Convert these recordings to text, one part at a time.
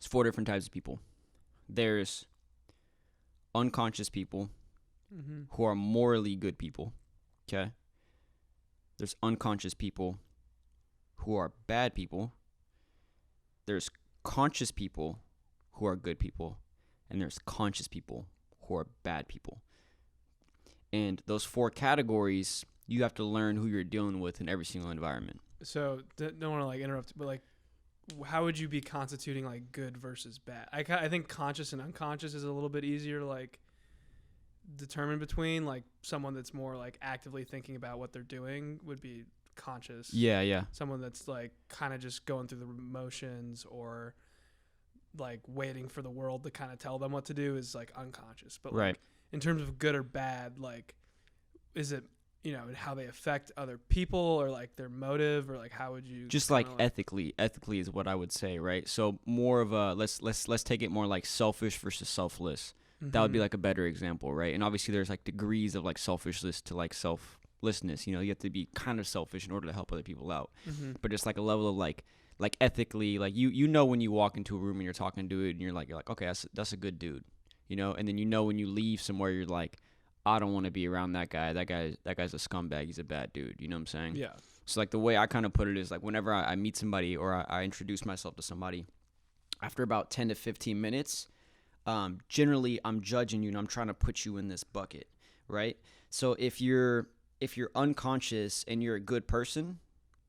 It's 4 different types of people. There's unconscious people who are morally good people. Okay. There's unconscious people who are bad people. There's conscious people who are good people. And there's conscious people who are bad people. And those 4 categories, you have to learn who you're dealing with in every single environment. So don't want to like interrupt, but like, how would you be constituting like good versus bad? I think conscious and unconscious is a little bit easier to like determine between. Like someone that's more like actively thinking about what they're doing would be conscious. Yeah. Someone that's like kind of just going through the motions or like waiting for the world to kind of tell them what to do is like unconscious. But like in terms of good or bad, like is it, you know, how they affect other people or like their motive or like how would you just like ethically is what I would say, right? So more of a let's take it more like selfish versus selfless. That would be like a better example, right? And obviously there's like degrees of like selfishness to like selflessness. You know, you have to be kind of selfish in order to help other people out. But just like a level of like ethically, like you know when you walk into a room and you're talking to it and you're like okay, that's a good dude, you know. And then you know when you leave somewhere you're like, I don't want to be around that guy. That guy's a scumbag. He's a bad dude. You know what I'm saying? Yeah. So like the way I kind of put it is like whenever I meet somebody or I introduce myself to somebody, after about 10 to 15 minutes, generally I'm judging you and I'm trying to put you in this bucket, right? So if you're unconscious and you're a good person,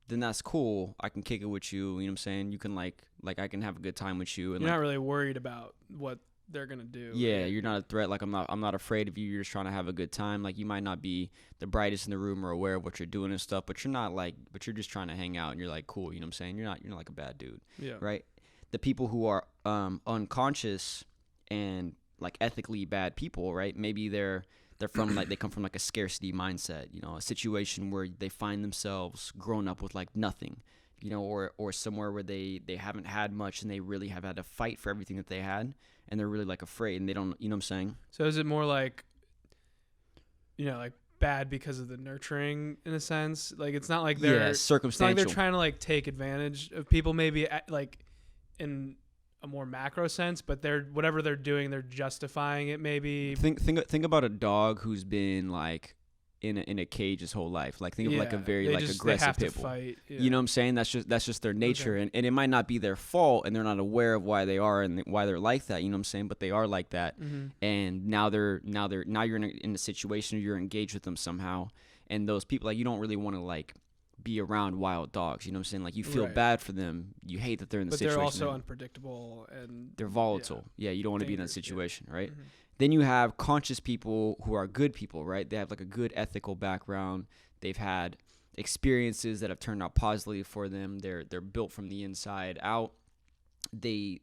then that's cool. I can kick it with you. You know what I'm saying? You can like I can have a good time with you. And you're not really worried about what they're gonna do. Yeah, you're not a threat. Like I'm not afraid of you. You're just trying to have a good time. Like you might not be the brightest in the room or aware of what you're doing and stuff, but you're just trying to hang out and you're like cool. You know what I'm saying? You're not like a bad dude. Yeah. Right. The people who are unconscious and like ethically bad people, right? Maybe they're from like they come from like a scarcity mindset. You know, a situation where they find themselves growing up with like nothing. You know, or somewhere where they haven't had much and they really have had to fight for everything that they had. And they're really like afraid and they don't, you know what I'm saying? So is it more like, you know, like bad because of the nurturing in a sense? Like it's not like they're circumstantial. It's not like they're trying to like take advantage of people maybe like in a more macro sense, but whatever they're doing, they're justifying it maybe. Think about a dog who's been like in a cage his whole life. Like think of like a very like aggressive pit bull. Fight, yeah. You know what I'm saying? That's just their nature, okay. and it might not be their fault, and they're not aware of why they are and why they're like that. You know what I'm saying? But they are like that, and now you're in a situation where you're engaged with them somehow, and those people like you don't really want to like be around wild dogs. You know what I'm saying? Like you feel bad for them. You hate that they're in the situation. But they're also unpredictable and they're volatile. Yeah, you don't want to be in that situation, right? Mm-hmm. Then you have conscious people who are good people, right? They have like a good ethical background. They've had experiences that have turned out positively for them. They're built from the inside out. They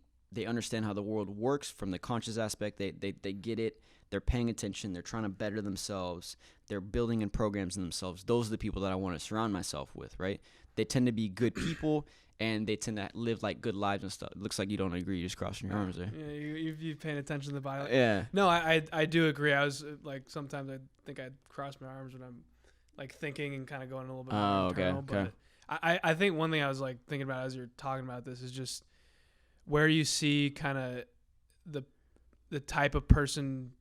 understand how the world works from the conscious aspect. They get it. They're paying attention. They're trying to better themselves. They're building in programs in themselves. Those are the people that I want to surround myself with, right? They tend to be good people. And they tend to live like good lives and stuff. It looks like you don't agree. You're just crossing your arms there. Yeah, you've paying attention to the Bible. Yeah. No, I do agree. I was like sometimes I think I'd cross my arms when I'm like thinking and kind of going a little bit more internal. Okay. But I think one thing I was like thinking about as you're talking about this is just where you see kind of the type of person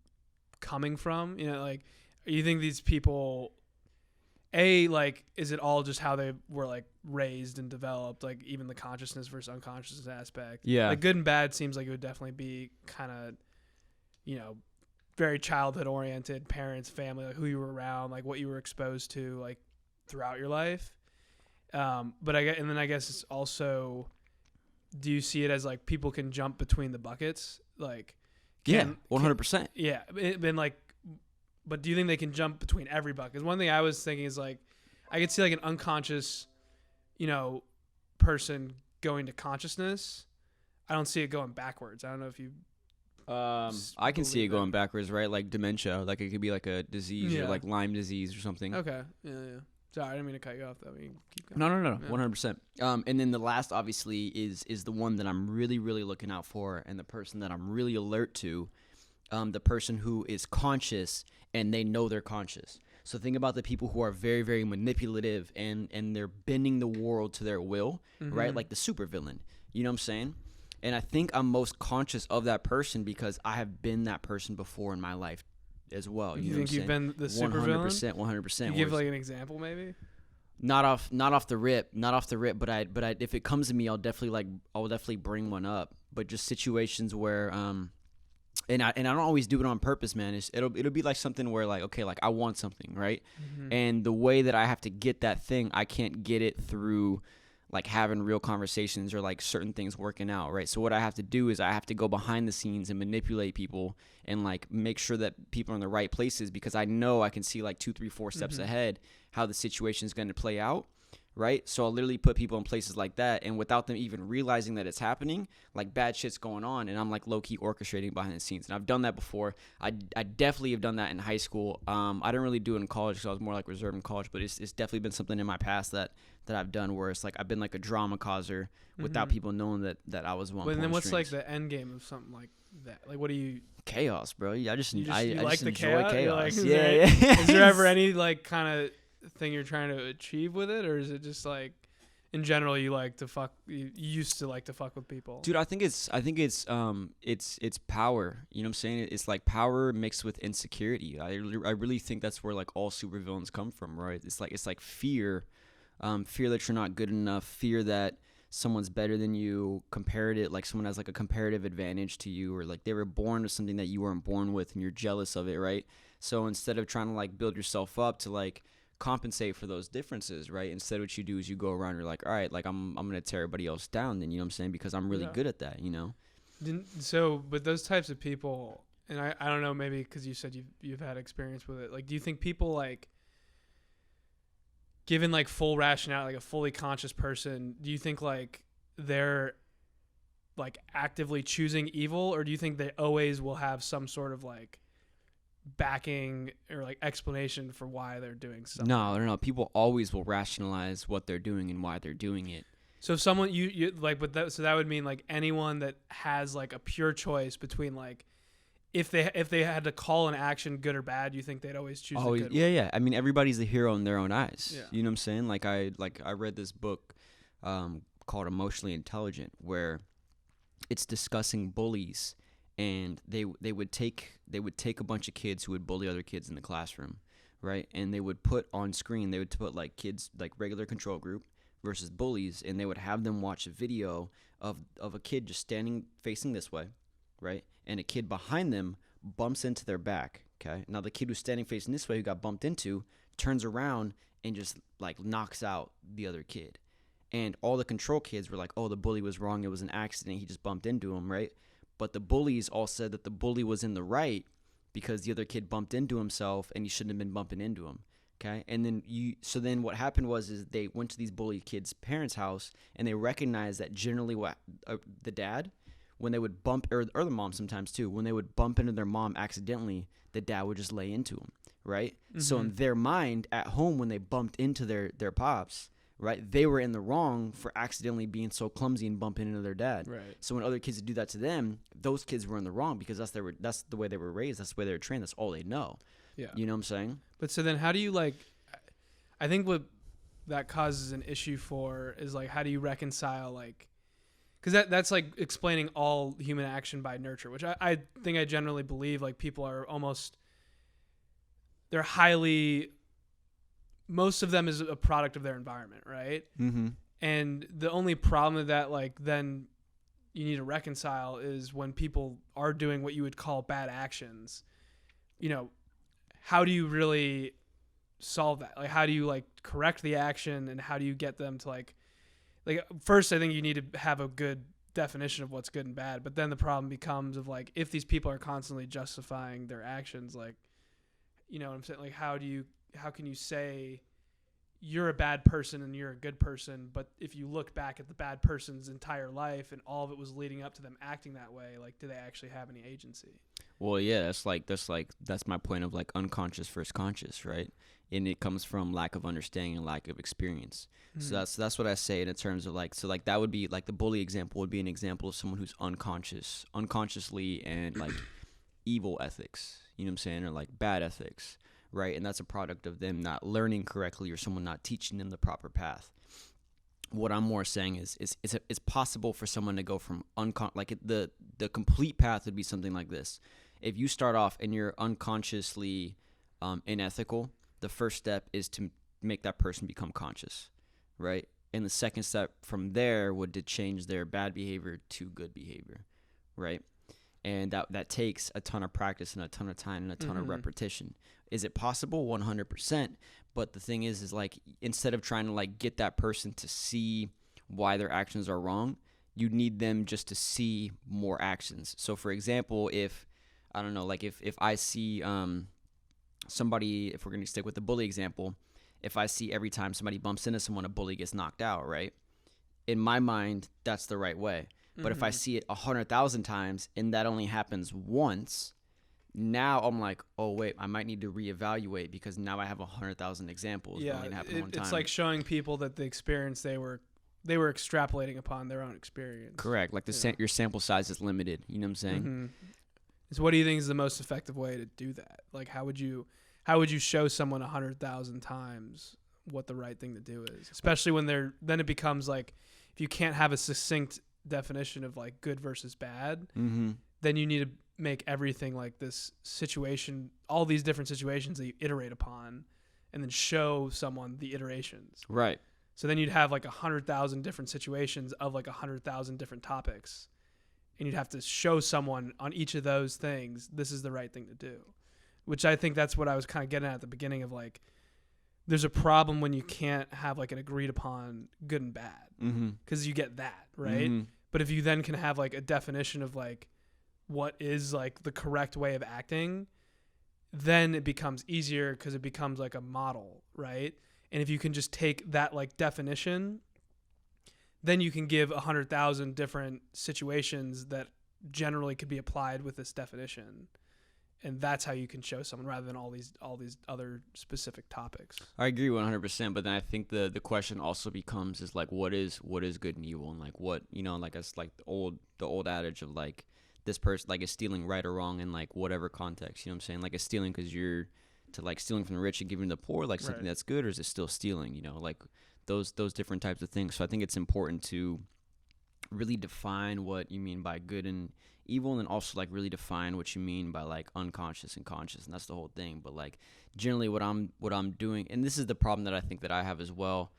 coming from. You know, like you think these people. Like, is it all just how they were, like, raised and developed, like, even the consciousness versus unconsciousness aspect? Yeah. Like, good and bad seems like it would definitely be kind of, you know, very childhood-oriented, parents, family, like, who you were around, like, what you were exposed to, like, throughout your life. And then I guess it's also, do you see it as, like, people can jump between the buckets? Like, 100%. Yeah. Then, like, but do you think they can jump between every bucket? Because one thing I was thinking is like, I could see like an unconscious, you know, person going to consciousness. I don't see it going backwards. I don't know if you. I can see it going backwards, right? Like dementia, like it could be like a disease or like Lyme disease or something. Okay. Yeah. Sorry, I didn't mean to cut you off though. Keep going. No. 100%. And then the last obviously is the one that I'm really, really looking out for, and the person that I'm really alert to, the person who is conscious. And they know they're conscious. So think about the people who are very, very manipulative and they're bending the world to their will, right? Like the supervillain. You know what I'm saying? And I think I'm most conscious of that person because I have been that person before in my life as well. You know think you've been the supervillain? 100%. Can you give like an example maybe? Not off the rip, but I if it comes to me, I'll definitely bring one up. But just situations where and I don't always do it on purpose, man. It'll be like something where like, okay, like I want something, right? Mm-hmm. And the way that I have to get that thing, I can't get it through like having real conversations or like certain things working out, right? So what I have to do is I have to go behind the scenes and manipulate people and like make sure that people are in the right places, because I know I can see like 2, 3, 4 steps ahead how the situation is going to play out, right? So I'll literally put people in places like that, and without them even realizing that it's happening, like bad shit's going on, and I'm like low-key orchestrating behind the scenes. And I've done that before. I definitely have done that in high school. I didn't really do it in college because I was more like reserved in college, but it's definitely been something in my past that I've done where it's like I've been like a drama causer without people knowing that I was the one. But then what's strings. like the end game of something like that? Like what do you? Chaos, bro. I just You enjoy the chaos. Like, Yeah. Is there ever any like kind of thing you're trying to achieve with it, or is it just like in general you like to fuck? You used to like to fuck with people, dude. I think it's power. You know what I'm saying? It's like power mixed with insecurity. I really think that's where like all supervillains come from, right? It's like fear, fear that you're not good enough, fear that someone's better than you, like someone has like a comparative advantage to you, or like they were born with something that you weren't born with and you're jealous of it, right? So instead of trying to like build yourself up to like compensate for those differences, right? Instead what you do is you go around and you're like, all right, like I'm gonna tear everybody else down then, you know what I'm saying? Because I'm really good at that, you know? So but those types of people, and I don't know, maybe because you said you've had experience with it, like do you think people like given like full rationale, like a fully conscious person, do you think like they're like actively choosing evil, or do you think they always will have some sort of like backing or like explanation for why they're doing something? No. People always will rationalize what they're doing and why they're doing it. So if someone you like, but that, so that would mean like anyone that has like a pure choice between like if they had to call an action good or bad, you think they'd always choose the good one? Yeah. I mean, everybody's a hero in their own eyes. Yeah. You know what I'm saying? Like I read this book called Emotionally Intelligent, where it's discussing bullies, and they would take a bunch of kids who would bully other kids in the classroom, right? And they would put on screen, they would put like kids like regular control group versus bullies, and they would have them watch a video of a kid just standing facing this way, right? And a kid behind them bumps into their back, okay? Now the kid who's standing facing this way who got bumped into turns around and just like knocks out the other kid. And all the control kids were like, oh, the bully was wrong, it was an accident, he just bumped into him, right? But the bullies all said that the bully was in the right because the other kid bumped into himself and he shouldn't have been bumping into him, okay? And then what happened is they went to these bully kids' parents' house, and they recognized that generally what the dad, when they would bump, or the mom sometimes too, when they would bump into their mom accidentally, the dad would just lay into him, right? Mm-hmm. So in their mind at home, when they bumped into their pops, right, they were in the wrong for accidentally being so clumsy and bumping into their dad. Right. So when other kids would do that to them, those kids were in the wrong because that's the way they were raised. That's the way they were trained. That's all they know. Yeah. You know what I'm saying? But so then how do you like, I think what that causes an issue for is like, how do you reconcile like, because that's like explaining all human action by nurture, which I think I generally believe like people are almost, they're highly, most of them is a product of their environment, right? Mm-hmm. And the only problem with that, like, then you need to reconcile is when people are doing what you would call bad actions, you know, how do you really solve that? Like, how do you, like, correct the action, and how do you get them to, like, first, I think you need to have a good definition of what's good and bad, but then the problem becomes of, like, if these people are constantly justifying their actions, like, you know what I'm saying? Like, how can you say you're a bad person and you're a good person, but if you look back at the bad person's entire life and all of it was leading up to them acting that way, like, do they actually have any agency? Well, yeah, that's my point of like unconscious versus conscious, right? And it comes from lack of understanding and lack of experience. Mm-hmm. So that's what I say in terms of like, so like that would be like the bully example would be an example of someone who's unconsciously and like evil ethics, you know what I'm saying? Or like bad ethics. Right, and that's a product of them not learning correctly or someone not teaching them the proper path. what I'm more saying is it's possible for someone to go from the complete path would be something like this. If you start off and you're unconsciously unethical, the first step is to make that person become conscious, right? And the second step from there would to change their bad behavior to good behavior, right? And that takes a ton of practice and a ton of time and a ton of repetition. Is it possible? 100%. But the thing is like, instead of trying to like get that person to see why their actions are wrong, you need them just to see more actions. So for example, if I don't know, like if I see somebody, if we're going to stick with the bully example, if I see every time somebody bumps into someone, a bully gets knocked out, right? In my mind, that's the right way. But if I see it 100,000 times and that only happens once, now I'm like, oh wait, I might need to reevaluate because now I have 100,000 examples. Yeah, only happened one time. It's like showing people that the experience they were extrapolating upon their own experience. Correct. Like your sample size is limited. You know what I'm saying? Mm-hmm. So what do you think is the most effective way to do that? Like how would you show someone 100,000 times what the right thing to do is? Especially when then it becomes like, if you can't have a succinct definition of like good versus bad, then you need to make everything like this situation, all these different situations that you iterate upon, and then show someone the iterations. Right. So then you'd have like 100,000 different situations of like 100,000 different topics, and you'd have to show someone on each of those things, this is the right thing to do. Which I think that's what I was kind of getting at the beginning of like, there's a problem when you can't have like an agreed upon good and bad, because you get that, right? But if you then can have like a definition of like what is like the correct way of acting, then it becomes easier because it becomes like a model, right? And if you can just take that like definition, then you can give 100,000 different situations that generally could be applied with this definition. And that's how you can show someone rather than all these other specific topics. I agree 100%, but then I think the question also becomes is like what is good and evil, and like what, you know, like it's like the old adage of like this person like is stealing right or wrong in like whatever context, you know what I'm saying? Like is stealing because you're to like stealing from the rich and giving to the poor like something that's good, or is it still stealing, you know, like those different types of things. So I think it's important to really define what you mean by good and evil, and then also like really define what you mean by like unconscious and conscious, and that's the whole thing. But like generally what I'm doing, and this is the problem that I think that I have as well,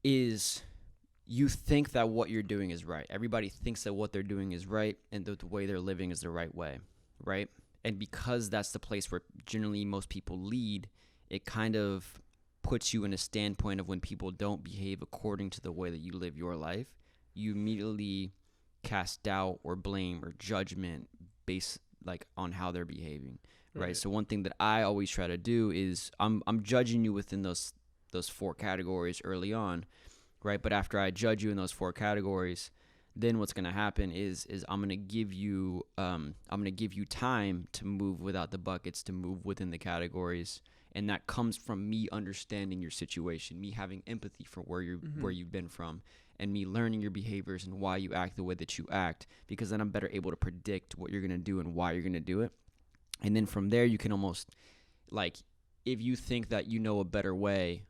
is you think that what you're doing is right. Everybody thinks that what they're doing is right and the way they're living is the right way, right? And because that's the place where generally most people lead, it kind of puts you in a standpoint of when people don't behave according to the way that you live your life, you immediately cast doubt or blame or judgment based like on how they're behaving, right? So one thing that I always try to do is I'm judging you within those four categories early on, right? But after I judge you in those four categories, then what's going to happen is I'm going to give you time to move without the buckets, to move within the categories, and that comes from me understanding your situation, me having empathy for where you've been from, and me learning your behaviors and why you act the way that you act, because then I'm better able to predict what you're going to do and why you're going to do it. And then from there, you can almost, like, if you think that you know a better way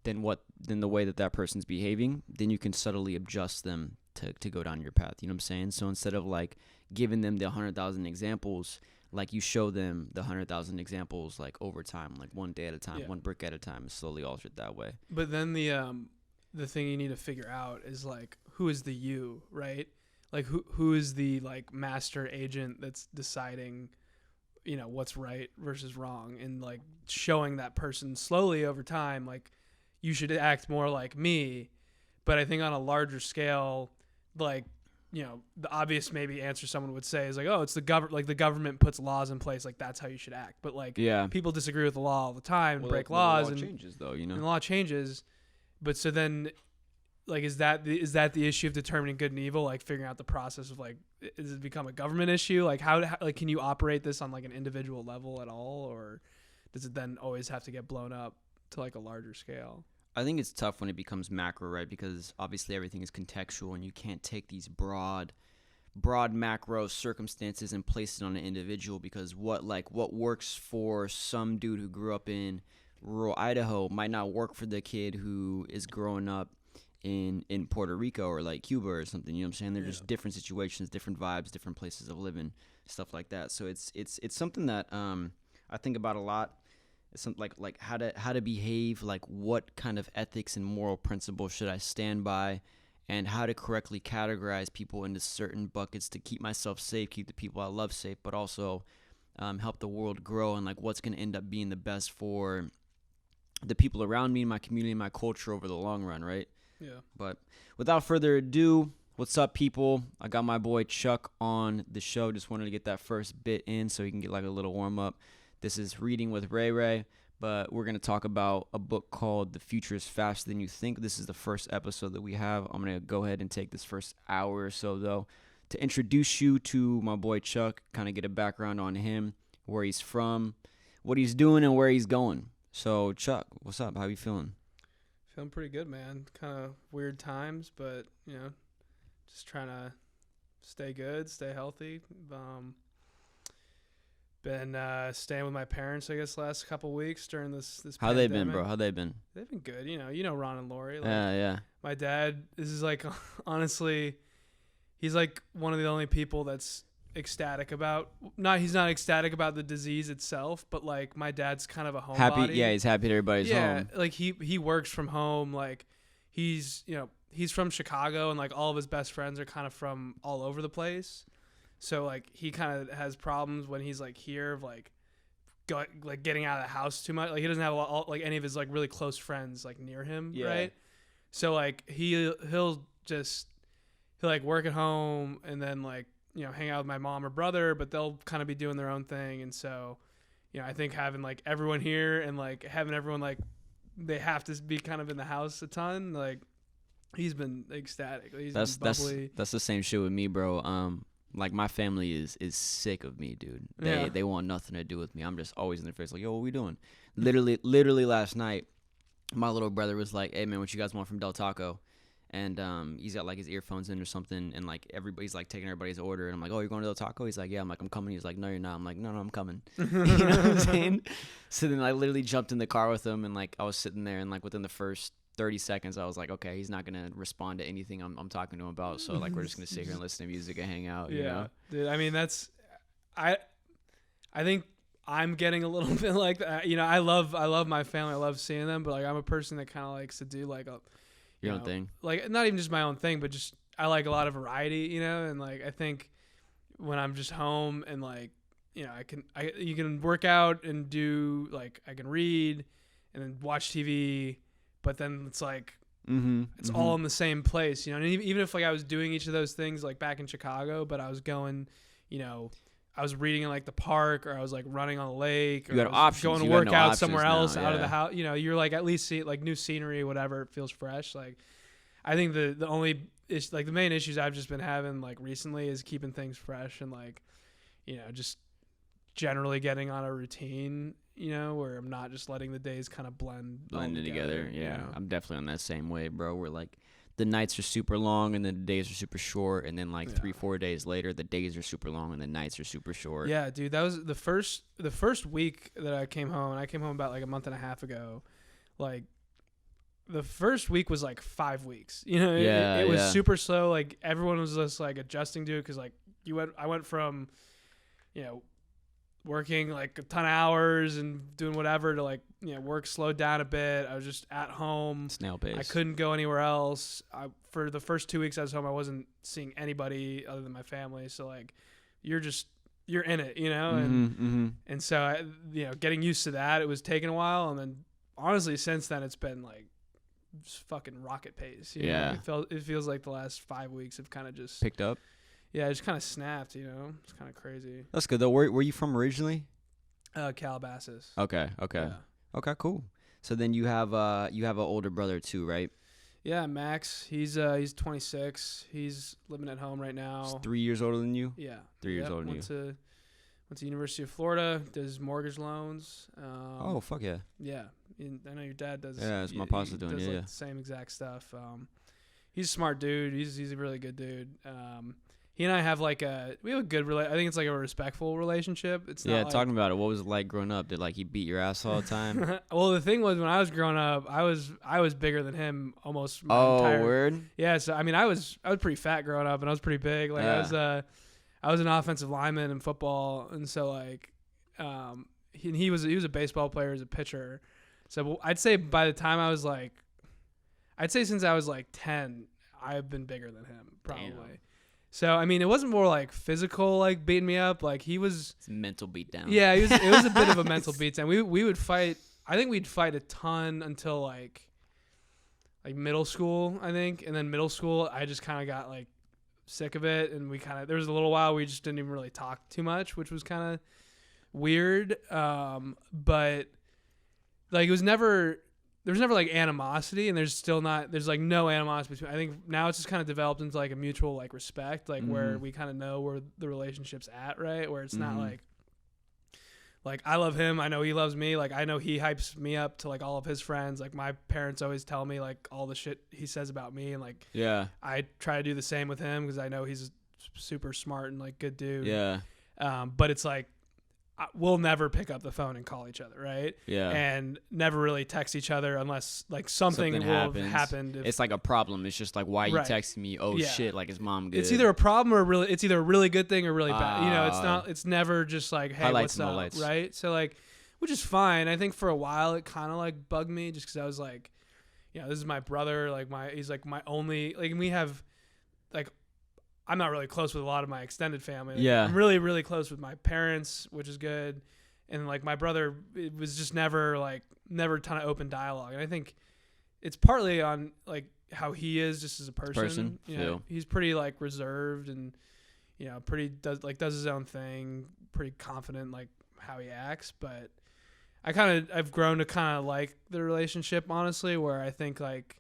than the way that person's behaving, then you can subtly adjust them to go down your path. You know what I'm saying? So instead of, like, giving them the 100,000 examples, like, you show them the 100,000 examples, like, over time, like, one day at a time, one brick at a time, slowly alter it that way. But then the thing you need to figure out is like, who is the you, right? Like who is the like master agent that's deciding, you know, what's right versus wrong, and like showing that person slowly over time, like you should act more like me. But I think on a larger scale, like, you know, the obvious maybe answer someone would say is like, oh, it's the government, like the government puts laws in place, like that's how you should act. But like people disagree with the law all the time and break laws, and the law changes though, you know. And the law changes. But so then, like, is that the issue of determining good and evil? Like, figuring out the process of like, does it become a government issue? Like, how like can you operate this on like an individual level at all, or does it then always have to get blown up to like a larger scale? I think it's tough when it becomes macro, right? Because obviously everything is contextual, and you can't take these broad macro circumstances and place it on an individual, because what works for some dude who grew up in rural Idaho might not work for the kid who is growing up in Puerto Rico or like Cuba or something. You know what I'm saying? They're just different situations, different vibes, different places of living, stuff like that. So it's something that I think about a lot. It's something like how to behave, like what kind of ethics and moral principles should I stand by, and how to correctly categorize people into certain buckets to keep myself safe, keep the people I love safe, but also help the world grow, and like what's going to end up being the best for the people around me, my community, my culture over the long run, right? Yeah. But without further ado, what's up, people? I got my boy Chuck on the show. Just wanted to get that first bit in so he can get like a little warm up. This is Reading with Ray Ray, but we're going to talk about a book called The Future is Faster Than You Think. This is the first episode that we have. I'm going to go ahead and take this first hour or so, though, to introduce you to my boy Chuck, kind of get a background on him, where he's from, what he's doing, and where he's going. So, Chuck, what's up? How you feeling? Feeling pretty good, man. Kind of weird times, but, just trying to stay good, stay healthy. Been staying with my parents, I guess, last couple weeks during this How pandemic. they been, bro? How they been? They've been good. You know Ron and Lori. Like, Yeah. My dad, this is like, honestly, he's like one of the only people that's ecstatic about, he's not ecstatic about the disease itself, but like my dad's kind of a homebody. Happy, yeah, he's happy that everybody's home. Yeah, like he works from home. Like he's from Chicago, and like all of his best friends are kind of from all over the place. So like he kind of has problems when he's like here of like getting out of the house too much. Like he doesn't have like any of his like really close friends like near him, right? So like he'll like work at home and then like hang out with my mom or brother, but they'll kind of be doing their own thing. And so I think having like everyone here and like having everyone like they have to be kind of in the house a ton. Like he's been ecstatic. He's been bubbly. That's the same shit with me, bro. Like my family is sick of me, dude. They want nothing to do with me. I'm just always in their face, like, yo, what we doing? Literally last night, my little brother was like, hey man, what you guys want from Del Taco? And he's got like his earphones in or something, and like everybody's like taking everybody's order, and I'm like, oh, you're going to Del Taco? He's like, yeah. I'm like, I'm coming. He's like, no, you're not. I'm like, no, I'm coming. You know what I'm saying? So then I literally jumped in the car with him, and like I was sitting there, and like within the first 30 seconds, I was like, okay, he's not gonna respond to anything I'm talking to him about. So like we're just gonna sit here and listen to music and hang out. You know? Dude. I mean, I think I'm getting a little bit like that. I love my family. I love seeing them, but like I'm a person that kind of likes to do like your own thing. Like not even just my own thing, but just I like a lot of variety. And like I think when I'm just home and like you can work out and do like I can read and then watch TV. But then it's like it's all in the same place, And even if like I was doing each of those things like back in Chicago, but I was going, I was reading in like the park, or I was like running on the lake, or you got I was options. going to you work no out somewhere else now, out of the house. You're like at least see like new scenery, whatever. It feels fresh. Like I think the only like the main issues I've just been having like recently is keeping things fresh and like just generally getting on a routine. Where I'm not just letting the days kind of blend together. Yeah, I'm definitely on that same way, bro. Where like the nights are super long and then the days are super short, and then like 3-4 days later, the days are super long and the nights are super short. Yeah, dude, that was the first week that I came home. And I came home about like a month and a half ago. Like the first week was like 5 weeks. It was super slow. Like everyone was just like adjusting to it because like I went from, working like a ton of hours and doing whatever to like work slowed down a bit. I was just at home, snail pace. I couldn't go anywhere else. For the first 2 weeks I was home, I wasn't seeing anybody other than my family. So like you're in it, and so I, getting used to that, it was taking a while, and then honestly since then it's been like just fucking rocket pace. It feels like the last 5 weeks have kind of just picked up. Yeah, it just kind of snapped, It's kind of crazy. That's good, though. Where were you from originally? Calabasas. Okay. Yeah. Okay, cool. So then you have an older brother too, right? Yeah, Max. He's 26. He's living at home right now. He's 3 years older than you? Yeah. 3 years older than you. Went to University of Florida, does mortgage loans. Oh, fuck yeah. Yeah. I know your dad does. Yeah, that's my papa's doing, the same exact stuff. He's a smart dude. He's a really good dude. he and I have like we have a good I think it's like a respectful relationship. It's not Yeah, like, talking about it. What was it like growing up? Did like he beat your ass all the time? well, the thing was when I was growing up, I was bigger than him almost my Oh, entire word. Yeah, so I mean I was pretty fat growing up and I was pretty big. Like I was an offensive lineman in football, and so like he was a baseball player as a pitcher. So I'd say by the time I was like since I was like 10, I've been bigger than him probably. Damn. So I mean, it wasn't more like physical, like beating me up. Like he was. It's a mental beatdown. Yeah, it was a bit of a mental beatdown. We would fight. I think we'd fight a ton until like middle school, I think, and then middle school, I just kind of got like sick of it, and there was a little while we just didn't even really talk too much, which was kind of weird. But like there was never like animosity, and there's like no animosity between. I think now it's just kind of developed into like a mutual like respect, like where we kind of know where the relationship's at, right? Where it's not like I love him, I know he loves me, like I know he hypes me up to like all of his friends. Like my parents always tell me like all the shit he says about me, and like I try to do the same with him because I know he's a super smart and like good dude. Yeah. But it's like we'll never pick up the phone and call each other, right? Yeah. And never really text each other unless like something will have happened. It's like a problem. It's just like, why are you texting me? Oh shit, like is mom good? It's either a problem or it's either a really good thing or really bad. You know, it's never just like, hey, what's up, right? So like, which is fine. I think for a while it kind of like bugged me just because I was like, this is my brother. Like he's like my only, like we have like, I'm not really close with a lot of my extended family. Like, I'm really, really close with my parents, which is good. And like my brother, it was just never a ton of open dialogue. And I think it's partly on like how he is just as a person. You know, he's pretty like reserved and, does his own thing, pretty confident, like how he acts. But I've grown to kind of like the relationship, honestly, where I think like,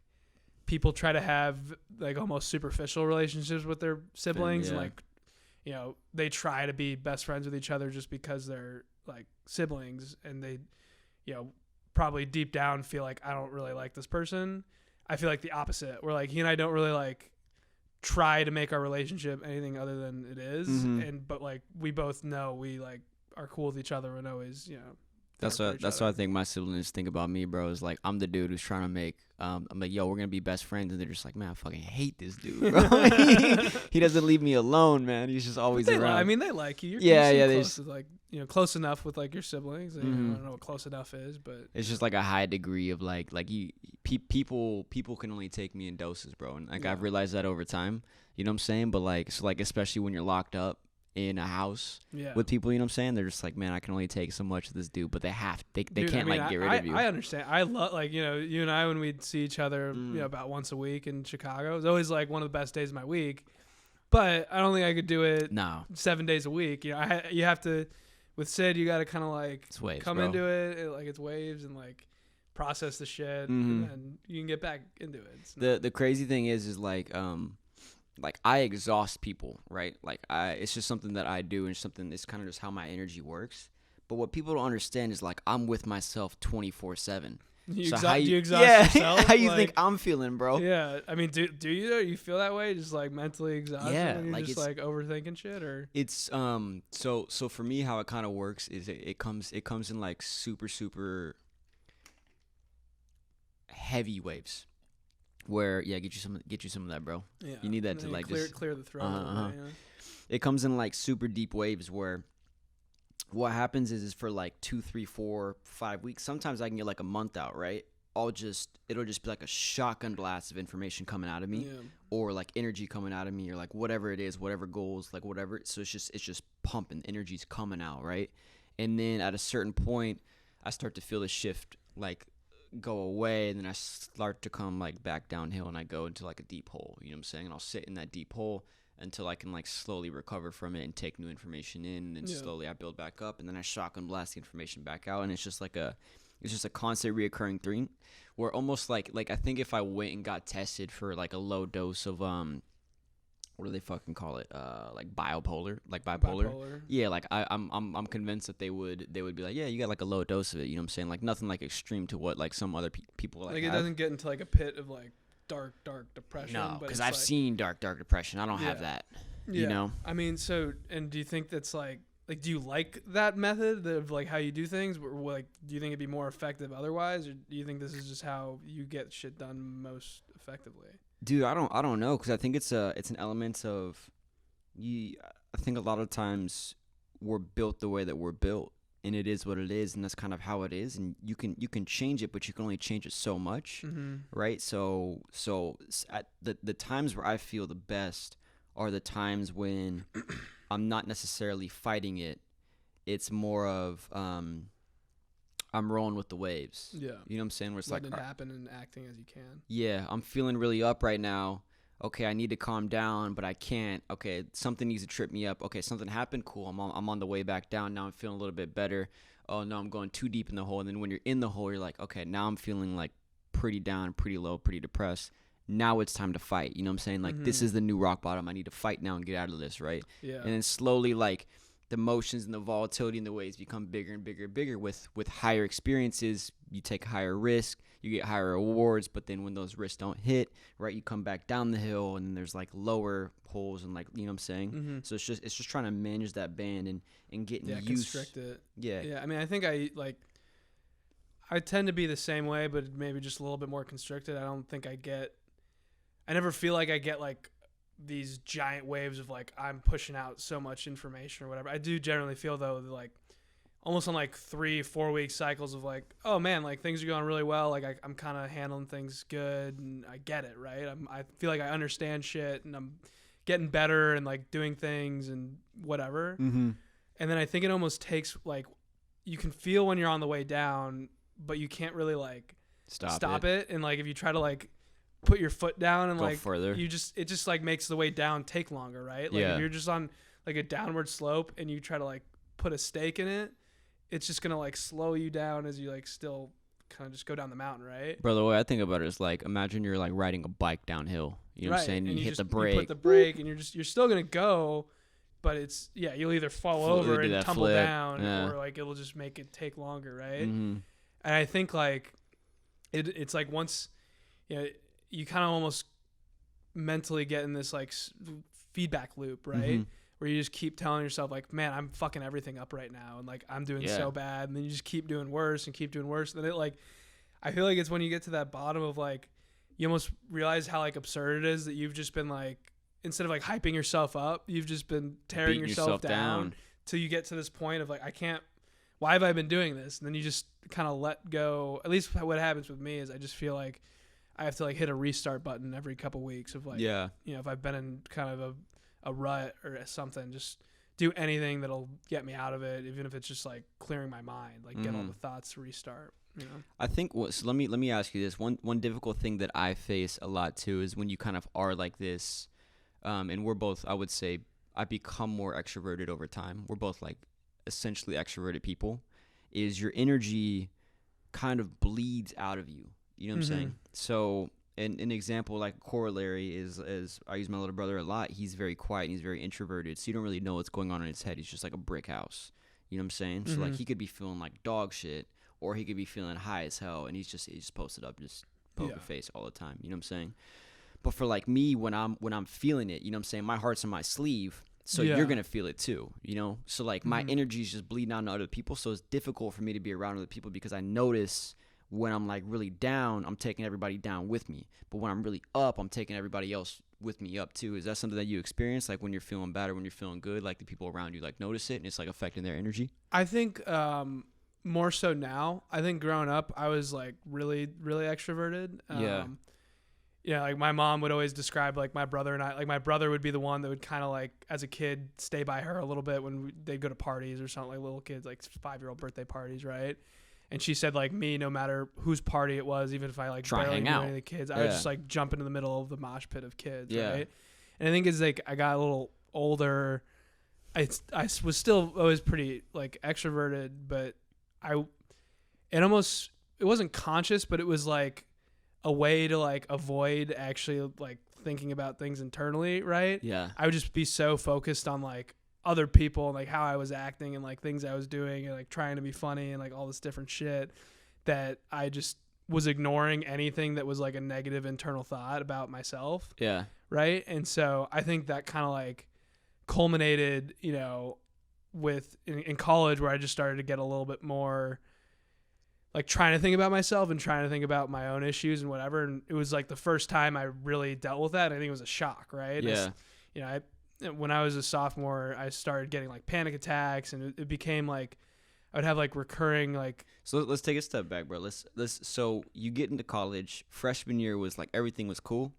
people try to have like almost superficial relationships with their siblings and like, they try to be best friends with each other just because they're like siblings, and they, probably deep down feel like I don't really like this person. I feel like the opposite, where like he and I don't really like try to make our relationship anything other than it is. But like we both know we like are cool with each other and always, That's what I think my siblings think about me, bro. Is like I'm the dude who's trying to make. I'm like, yo, we're gonna be best friends, and they're just like, man, I fucking hate this dude, bro. He doesn't leave me alone, man. He's just always around. I mean, they like you. You're close with, like close enough with like your siblings. I don't know what close enough is, but it's just like a high degree of like people can only take me in doses, bro. And like I've realized that over time. You know what I'm saying? But like especially when you're locked up in a house with people, you know what I'm saying? They're just like, man, I can only take so much of this dude, but they can't get rid of you. I understand. I love like, you and I, when we'd see each other, about once a week in Chicago, it was always like one of the best days of my week, but I don't think I could do it 7 days a week. You have to, with Sid, you got to kind of like waves, come bro. into it, like it's waves and like process the shit and then you can get back into it. The crazy thing is like I exhaust people, right? Like it's just something that I do, and it's kind of just how my energy works. But what people don't understand is like I'm with myself 24/7. Do you exhaust yourself? How you think I'm feeling, bro? Yeah, I mean, do you feel that way? Just like mentally exhausted? Yeah, when you're like just like overthinking shit, or it's so for me, how it kind of works is it comes in like super heavy waves. Where get you some of that, bro. Yeah, you need that to like clear the throat. It comes in like super deep waves where what happens is for like 2, 3, 4, 5 weeks. Sometimes I can get like a month out, right? It'll just be like a shotgun blast of information coming out of me, or like energy coming out of me, or like whatever it is, whatever goals, like whatever. So it's just pumping, energy's coming out, right? And then at a certain point, I start to feel the shift like go away, and then I start to come like back downhill, and I go into like a deep hole, you know what I'm saying? And I'll sit in that deep hole until I can like slowly recover from it and take new information in, and then slowly I build back up, and then I shotgun blast the information back out, and it's just a constant reoccurring thing where almost like I think if I went and got tested for like a low dose of what do they fucking call it? Like bipolar. Yeah, like I'm convinced that they would be like, yeah, you got like a low dose of it. You know what I'm saying? Like nothing like extreme to what like some other people like. Like it have. Doesn't get into like a pit of like dark depression. No, because I've seen dark depression. I don't have that. Yeah. You know? I mean, so, and do you think that's like, do you like that method of like how you do things? Or like, do you think it'd be more effective otherwise, or do you think this is just how you get shit done most effectively? Dude, I don't know, because I think it's an element of I think a lot of times we're built the way that we're built, and it is what it is, and that's kind of how it is, and you can change it, but you can only change it so much, right? So at the times where I feel the best are the times when I'm not necessarily fighting it. It's more of I'm rolling with the waves. Yeah. You know what I'm saying? Where it's letting like, it happen and acting as you can. yeah, I'm feeling really up right now. Okay, I need to calm down, but I can't. Okay, something needs to trip me up. Okay, something happened. Cool. I'm on the way back down. Now I'm feeling a little bit better. Oh no, I'm going too deep in the hole. And then when you're in the hole, you're like, okay, now I'm feeling like pretty down, pretty low, pretty depressed. Now it's time to fight. You know what I'm saying? Like, this is the new rock bottom. I need to fight now and get out of this, right? Yeah. And then slowly, like, the motions and the volatility and the waves become bigger and bigger and bigger. With higher experiences, you take higher risk, you get higher rewards, but then when those risks don't hit, right, you come back down the hill, and then there's like lower holes, and like, you know what I'm saying? So it's just trying to manage that band and getting used. Constrict it. Yeah. I mean, I think I tend to be the same way, but maybe just a little bit more constricted. I never feel like I get like these giant waves of like I'm pushing out so much information or whatever. I do generally feel though that, like, almost on like 3-4 week cycles of like, oh man, like things are going really well. Like I'm kind of handling things good and I get it, right? I feel like I understand shit and I'm getting better and like doing things and whatever. And then I think it almost takes like, you can feel when you're on the way down, but you can't really like stop it. And like if you try to like put your foot down and go like further, it just like makes the way down take longer, right? Like if you're just on like a downward slope and you try to like put a stake in it, it's just gonna like slow you down as you like still kind of just go down the mountain, right? Bro, the way I think about it is like, imagine you're like riding a bike downhill. You know what I'm saying? And you hit just, the brake. You put the brake, and you're still gonna go, but it's you'll either fall over and tumble flip down, or like it'll just make it take longer, right? And I think like it's like once you kind of almost mentally get in this like feedback loop, right? Where you just keep telling yourself like, man, I'm fucking everything up right now, and like I'm doing so bad, and then you just keep doing worse and keep doing worse. And then it like, I feel like it's when you get to that bottom of like, you almost realize how like absurd it is that you've just been like, instead of like hyping yourself up, you've just been tearing yourself down till you get to this point of like, why have I been doing this? And then you just kind of let go. At least what happens with me is I just feel like I have to like hit a restart button every couple weeks of like, if I've been in kind of a rut or something, just do anything that'll get me out of it, even if it's just like clearing my mind, like get all the thoughts to restart. I think so let me ask you this. One difficult thing that I face a lot too is when you kind of are like this, and we're both, I would say, I become more extroverted over time. We're both like essentially extroverted people. Is your energy kind of bleeds out of you? You know what I'm saying? So an example, like a corollary, is I use my little brother a lot. He's very quiet and he's very introverted, so you don't really know what's going on in his head. He's just like a brick house. You know what I'm saying? So like he could be feeling like dog shit, or he could be feeling high as hell, and he's just posted up, just poker face all the time. You know what I'm saying? But for like me, when I'm feeling it, you know what I'm saying, my heart's on my sleeve, so you're gonna feel it too, you know. So like my energy is just bleeding out to other people, so it's difficult for me to be around other people because I notice when I'm like really down, I'm taking everybody down with me, but when I'm really up, I'm taking everybody else with me up too. Is that something that you experience, like when you're feeling bad or when you're feeling good, like the people around you like notice it and it's like affecting their energy? I think more so now. I think growing up I was like really extroverted. Like my mom would always describe like my brother and I, like my brother would be the one that would kind of like as a kid stay by her a little bit when they'd go to parties or something, like little kids, like 5-year-old birthday parties, right? And she said like me, no matter whose party it was, even if I like barely knew any of the kids, I would just like jump into the middle of the mosh pit of kids, right? And I think it's like I got a little older, I was still always pretty like extroverted, but it wasn't conscious, but it was like a way to like avoid actually like thinking about things internally, right? Yeah. I would just be so focused on like other people and like how I was acting and like things I was doing and like trying to be funny and like all this different shit that I just was ignoring anything that was like a negative internal thought about myself. Yeah. Right. And so I think that kind of like culminated, with in college, where I just started to get a little bit more like trying to think about myself and trying to think about my own issues and whatever. And it was like the first time I really dealt with that. I think it was a shock, right? Yeah. When I was a sophomore, I started getting like panic attacks, and it became like I would have like recurring like. So let's take a step back, bro. Let's. So you get into college. Freshman year was like everything was cool.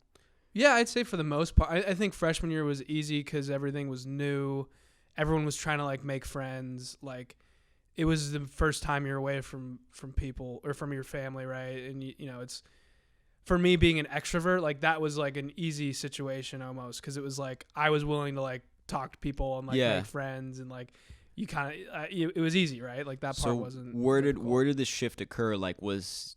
Yeah, I'd say for the most part. I think freshman year was easy because everything was new. Everyone was trying to like make friends. Like it was the first time you're away from people or from your family, right? And it's for me being an extrovert, like that was like an easy situation almost, because it was like I was willing to like talk to people and like make friends, and like you kind of it was easy, right? Like that part wasn't. Where did the shift occur? Like was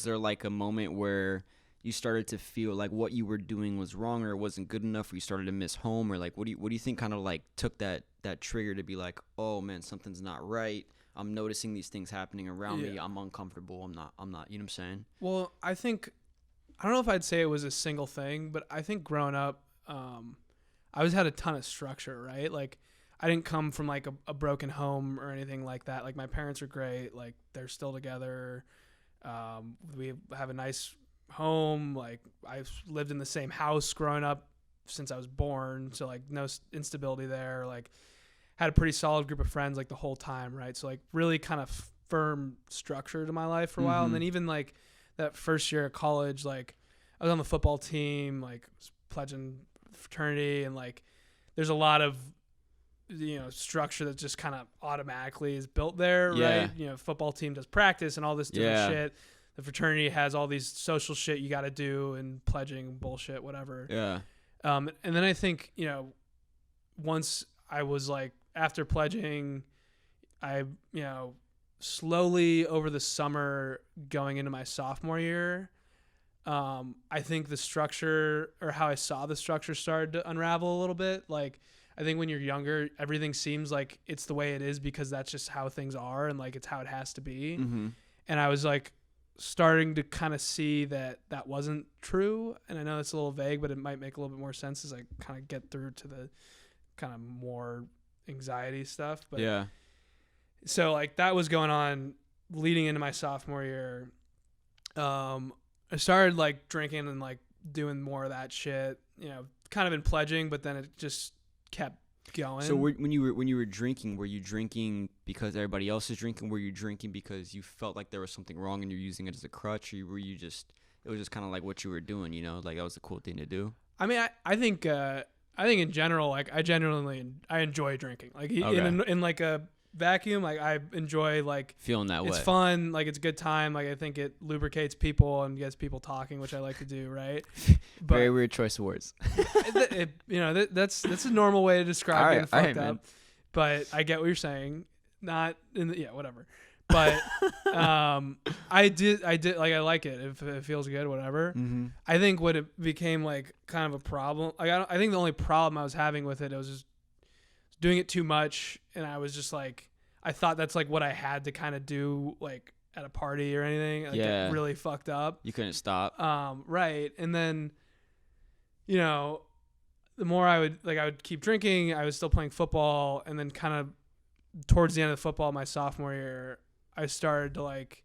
there like a moment where you started to feel like what you were doing was wrong or wasn't good enough, or you started to miss home, or like what do you think kind of like took that trigger to be like, oh man, something's not right. I'm noticing these things happening around me. I'm uncomfortable. I'm not, you know what I'm saying? Well, I don't know if I'd say it was a single thing, but I think growing up, I always had a ton of structure, right? Like I didn't come from like a broken home or anything like that. Like my parents are great. Like they're still together. We have a nice home. Like I've lived in the same house growing up since I was born, so like no instability there. Like had a pretty solid group of friends like the whole time, right? So like really kind of firm structure to my life for a while. And then even like that first year of college, like I was on the football team, like was pledging fraternity, and like there's a lot of structure that just kind of automatically is built there, right? Football team does practice and all this different shit. The fraternity has all these social shit you got to do, and pledging bullshit, whatever. Yeah. And then I think, once I was like, after pledging, I, slowly over the summer going into my sophomore year, I think the structure, or how I saw the structure, started to unravel a little bit. Like, I think when you're younger, everything seems like it's the way it is because that's just how things are, and like it's how it has to be. And I was like, starting to kind of see that wasn't true. And I know it's a little vague, but it might make a little bit more sense as I kind of get through to the kind of more anxiety stuff. But yeah. So like that was going on leading into my sophomore year. I started like drinking and like doing more of that shit, kind of in pledging, but then it just kept going. So when you were drinking, were you drinking because everybody else is drinking? Were you drinking because you felt like there was something wrong and you're using it as a crutch, or were you just, it was just kind of like what you were doing, like that was a cool thing to do? I mean, I think in general, like I enjoy drinking, like in like a vacuum, like I enjoy like feeling that way. It's fun, like it's a good time, like I think it lubricates people and gets people talking, which I like to do, right? But very weird choice of words. That's a normal way to describe being fucked up. Man. But I get what you're saying. Not in the whatever. But I did like, I like it if it feels good, whatever. I think what it became like kind of a problem. Like I think the only problem I was having with it, I was just doing it too much, and I was just like, I thought that's like what I had to kind of do, like at a party or anything. Like get really fucked up. You couldn't stop. Right. And then, the more I would keep drinking, I was still playing football, and then kind of towards the end of the football my sophomore year, I started to like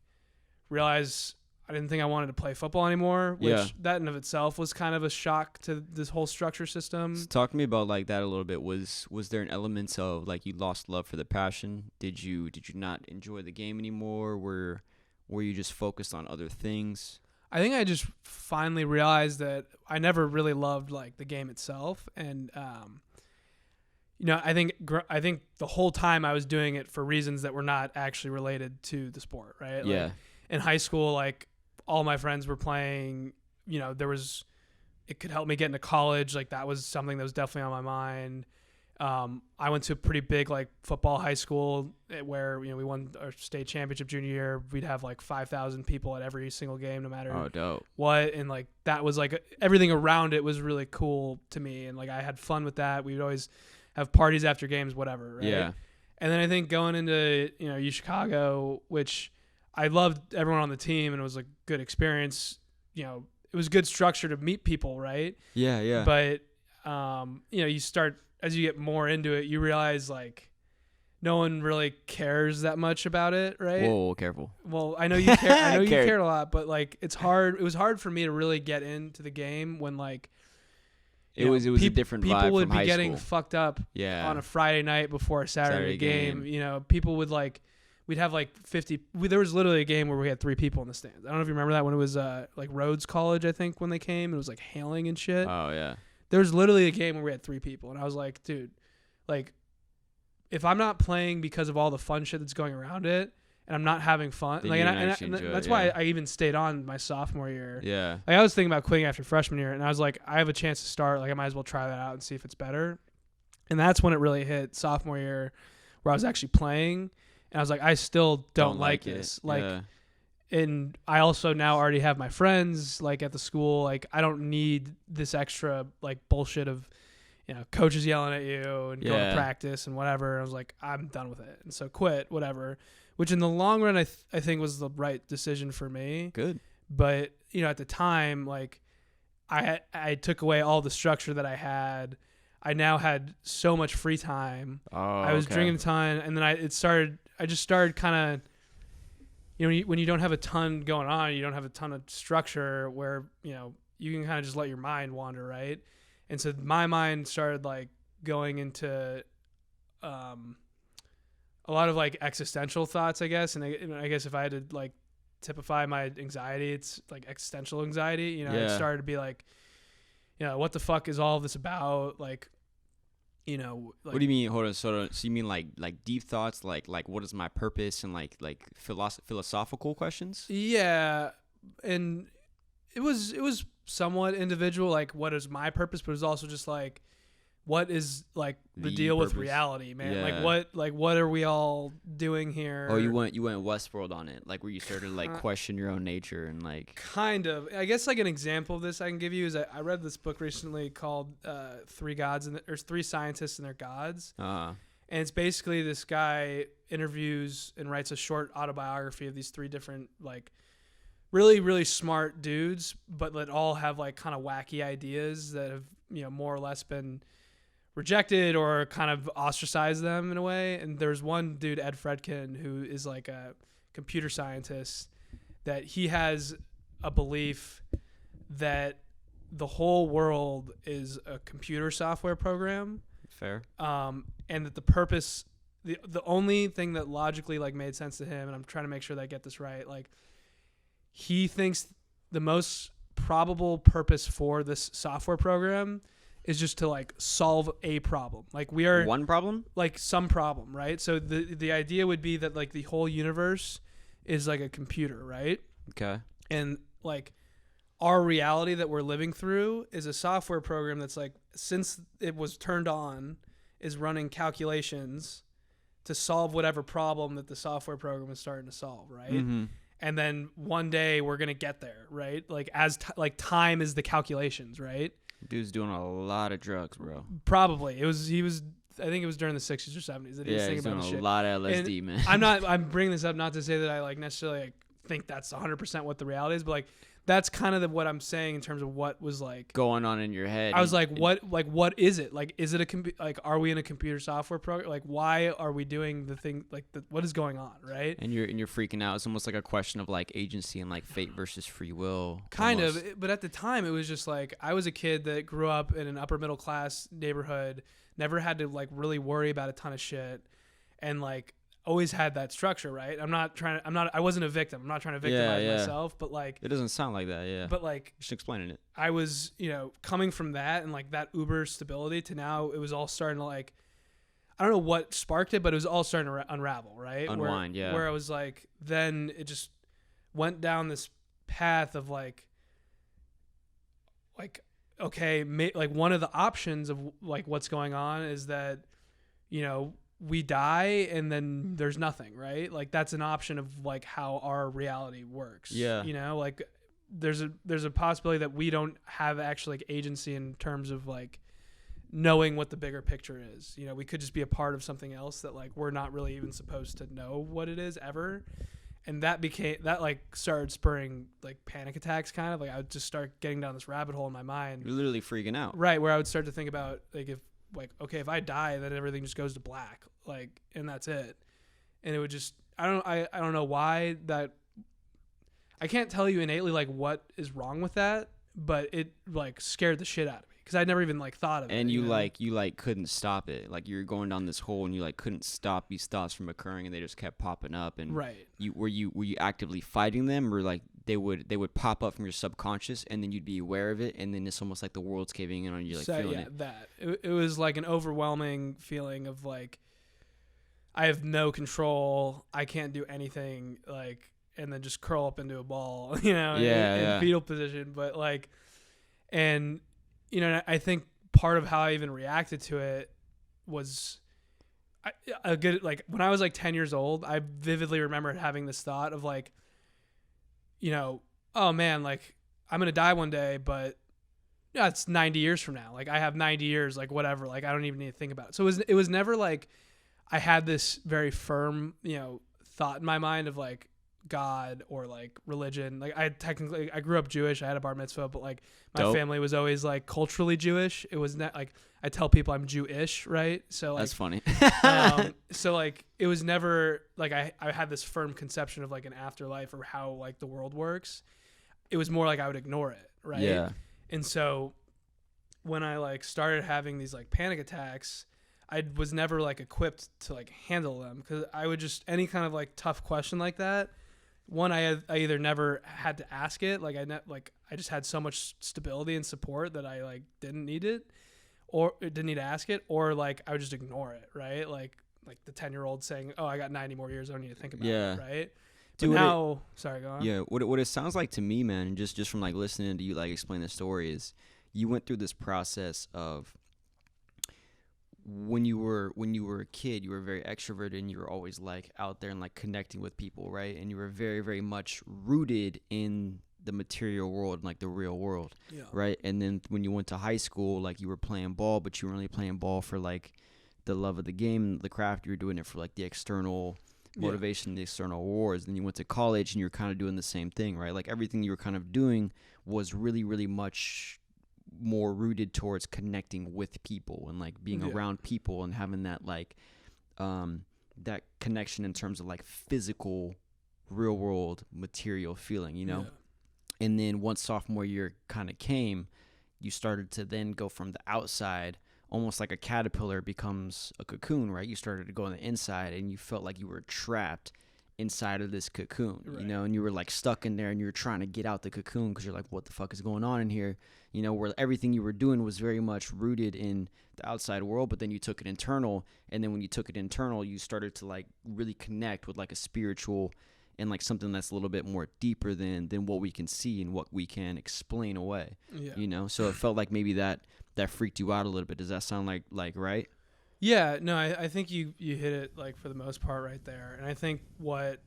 realize I didn't think I wanted to play football anymore, which that in of itself was kind of a shock to this whole structure system. So talk to me about like that a little bit. Was there an element of like you lost love for the passion? Did you not enjoy the game anymore? Were you just focused on other things? I think I just finally realized that I never really loved like the game itself, and I think the whole time I was doing it for reasons that were not actually related to the sport, right? Yeah. Like, in high school, like all my friends were playing, it could help me get into college. Like that was something that was definitely on my mind. I went to a pretty big like football high school where, we won our state championship junior year. We'd have like 5,000 people at every single game, no matter what. And like, that was like everything around it was really cool to me. And like, I had fun with that. We would always have parties after games, whatever. Right? Yeah. And then I think going into, U Chicago, which I loved everyone on the team and it was a good experience. It was good structure to meet people. Right. Yeah. Yeah. But you start, as you get more into it, you realize like no one really cares that much about it, right? Whoa, careful. Well, I know you care. I know you Cared. cared a lot, but like it's hard. It was hard for me to really get into the game when like It was a different vibe people would from be high getting school. fucked up Yeah. on a Friday night before a Saturday game. You know, people would like, we'd have like 50. There was literally a game where we had 3 people in the stands. I don't know if you remember that when it was like Rhodes College, I think, when they came. It was like hailing and shit. Oh yeah. There was literally a game where we had 3 people, and I was like, dude, like, if I'm not playing because of all the fun shit that's going around it, and I'm not having fun, Then like, you and, don't I, actually and enjoy it, that's yeah. why I even stayed on my sophomore year. Yeah. Like, I was thinking about quitting after freshman year, and I was like, I have a chance to start. Like, I might as well try that out and see if it's better. And that's when it really hit, sophomore year, where I was actually playing, and I was like, I still don't like this. It. Like, yeah. and I also now already have my friends like at the school. Like, I don't need this extra like bullshit of, you know, coaches yelling at you and going to practice and whatever. And I was like, I'm done with it. And so quit, whatever, which in the long run, I think was the right decision for me. Good. But, you know, at the time, like I took away all the structure that I had. I now had so much free time. Oh, I was drinking a ton. And then I just started kind of, you know, when you don't have a ton going on, you don't have a ton of structure where, you know, you can kind of just let your mind wander, right? And so my mind started like going into a lot of like existential thoughts, I guess. And I guess if I had to like typify my anxiety, it's like existential anxiety. You know, it started to be like, you know, what the fuck is all of this about? Like, you know, like, what do you mean? Hold on. So you mean like deep thoughts, like what is my purpose, and like philosophical questions? Yeah, and it was somewhat individual, like what is my purpose, but it was also just like, what is like the deal purpose. With reality, man? Yeah. Like what are we all doing here? Oh, you went Westworld on it, like where you started to like question your own nature and like. Kind of. I guess like an example of this I can give you is I read this book recently called Three Scientists and Their Gods. And it's basically this guy interviews and writes a short autobiography of these 3 different like really, really smart dudes, but that all have like kind of wacky ideas that have, you know, more or less been rejected or kind of ostracized them in a way. And there's one dude, Ed Fredkin, who is like a computer scientist, that he has a belief that the whole world is a computer software program. Fair. And that the purpose, the only thing that logically like made sense to him, and I'm trying to make sure that I get this right, like he thinks the most probable purpose for this software program is just to like solve a problem. Like we are one problem, like some problem, right? So the idea would be that like the whole universe is like a computer, right? Okay. And like our reality that we're living through is a software program that's like, since it was turned on, is running calculations to solve whatever problem that the software program is starting to solve, right? Mm-hmm. And then one day we're gonna get there, right? Like as like time is the calculations, right? Dude's doing a lot of drugs, bro. Probably he was. I think it was during the 60s or 70s that he was thinking he's about doing this a shit. lot of LSD, And man. I'm bringing this up not to say that I like necessarily like think that's 100% what the reality is, but like that's kind of what I'm saying in terms of what was like going on in your head. I was like, what is it? Like, is it like, are we in a computer software program? Like, why are we doing the thing? Like, what is going on, right? And you're freaking out. It's almost like a question of like agency and like fate versus free will. Kind almost. of, but at the time it was just like I was a kid that grew up in an upper middle class neighborhood, never had to like really worry about a ton of shit, and like always had that structure, right? I wasn't a victim. I'm not trying to victimize myself, but like it doesn't sound like that, yeah. But like just explaining it. I was, you know, coming from that and like that uber stability to now it was all starting to like, I don't know what sparked it, but it was all starting to unravel, right? Unwind, yeah. Where I was like, then it just went down this path of like okay, like one of the options of like what's going on is that, you know, we die and then there's nothing, right? Like that's an option of like how our reality works. Yeah. You know, like there's a possibility that we don't have actually like agency in terms of like knowing what the bigger picture is. You know, we could just be a part of something else that like we're not really even supposed to know what it is ever. and that like started spurring like panic attacks, kind of like I would just start getting down this rabbit hole in my mind. You're literally freaking out. Right, where I would start to think about like if I die, then everything just goes to black, like, and that's it. And it would just I don't know why that. I can't tell you innately like what is wrong with that, but it like scared the shit out of me because I'd never even like thought of it. And you couldn't stop it. Like you were going down this hole and you like couldn't stop these thoughts from occurring, and they just kept popping up. And right. Were you actively fighting them, or like they would pop up from your subconscious and then you'd be aware of it, and then it's almost like the world's caving in on you, like feeling it. It was like an overwhelming feeling of like I have no control. I can't do anything, like, and then just curl up into a ball, in fetal position. But like, and I think part of how I even reacted to it was when I was like 10 years old, I vividly remember having this thought of like, oh man, like I'm going to die one day, but yeah, it's 90 years from now. Like I have 90 years, like whatever, like I don't even need to think about it. So it was never like I had this very firm, thought in my mind of like God or like religion. Like I grew up Jewish. I had a bar mitzvah, but like my family was always like culturally Jewish. It was not like I tell people I'm Jewish, right? So like, that's funny. So like it was never like I had this firm conception of like an afterlife or how like the world works. It was more like I would ignore it, right? Yeah. And so when I like started having these like panic attacks, I was never like equipped to like handle them, because I would just any kind of like tough question like that. One, I either never had to ask it, like I just had so much stability and support that I like didn't need it, or didn't need to ask it, or like I would just ignore it, right? Like the 10-year-old saying, "Oh, I got 90 more years, I don't need to think about it," right? But now, sorry, go on. Yeah, what it sounds like to me, man, just from like listening to you like explain the story, is you went through this process of when you were a kid, you were very extroverted and you were always like out there and like connecting with people, right? And you were very, very much rooted in the material world, like the real world, right? And then when you went to high school, like you were playing ball, but you were only playing ball for like the love of the game, the craft. You were doing it for like the external motivation, the external awards. Then you went to college and you were kind of doing the same thing, right? Like everything you were kind of doing was really, really much more rooted towards connecting with people and like being around people and having that like that connection in terms of like physical, real world, material feeling, And then once sophomore year kind of came, you started to then go from the outside, almost like a caterpillar becomes a cocoon, right? You started to go on the inside and you felt like you were trapped inside of this cocoon, right. And you were like stuck in there and you were trying to get out the cocoon because you're like, what the fuck is going on in here? Where everything you were doing was very much rooted in the outside world, but then you took it internal. And then when you took it internal, you started to like really connect with like a spiritual and like something that's a little bit more deeper than what we can see and what we can explain away, So it felt like maybe that freaked you out a little bit. Does that sound like right? Yeah, no, I think you hit it like for the most part right there. And I think what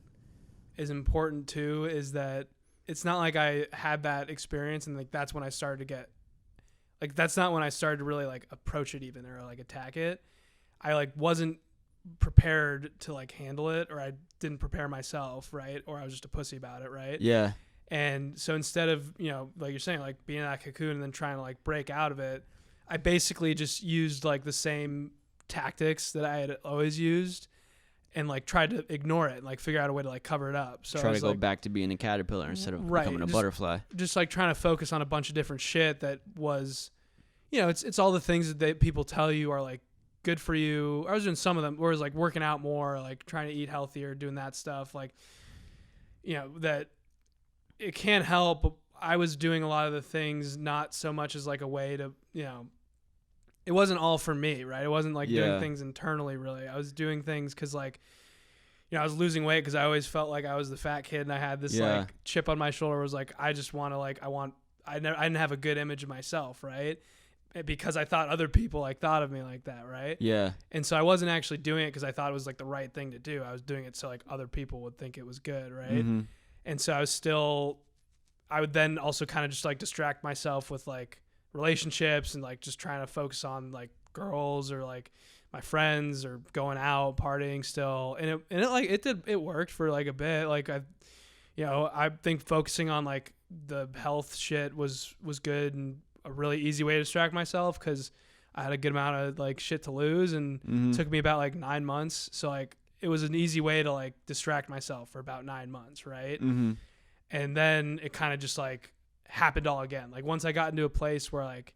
is important too is that it's not like I had that experience and like that's when I started to get like that's not when I started to really like approach it even or like attack it. I like wasn't prepared to like handle it, or I didn't prepare myself, right? Or I was just a pussy about it, right? Yeah. And so instead of, like you're saying, like being in that cocoon and then trying to like break out of it, I basically just used like the same tactics that I had always used and like tried to ignore it and like figure out a way to like cover it up. So try to go back to being a caterpillar instead of becoming a butterfly. Just like trying to focus on a bunch of different shit that was, it's all the things that people tell you are like good for you. I was doing some of them where it was like working out more, like trying to eat healthier, doing that stuff. Like, that it can help. But I was doing a lot of the things not so much as like a way to, it wasn't all for me, right? It wasn't like doing things internally, really. I was doing things because, like, I was losing weight because I always felt like I was the fat kid, and I had this like chip on my shoulder. Was like, I just want to I didn't have a good image of myself, right? Because I thought other people like thought of me like that, right? Yeah. And so I wasn't actually doing it because I thought it was like the right thing to do. I was doing it so like other people would think it was good, right? Mm-hmm. And so I would then also kind of just like distract myself with like relationships and like just trying to focus on like girls or like my friends or going out partying still, and it worked for like a bit. Like I think focusing on like the health shit was good and a really easy way to distract myself because I had a good amount of like shit to lose, and it took me about like 9 months. So like it was an easy way to like distract myself for about 9 months, right? Mm-hmm. And then it kind of just like happened all again. Like once I got into a place where like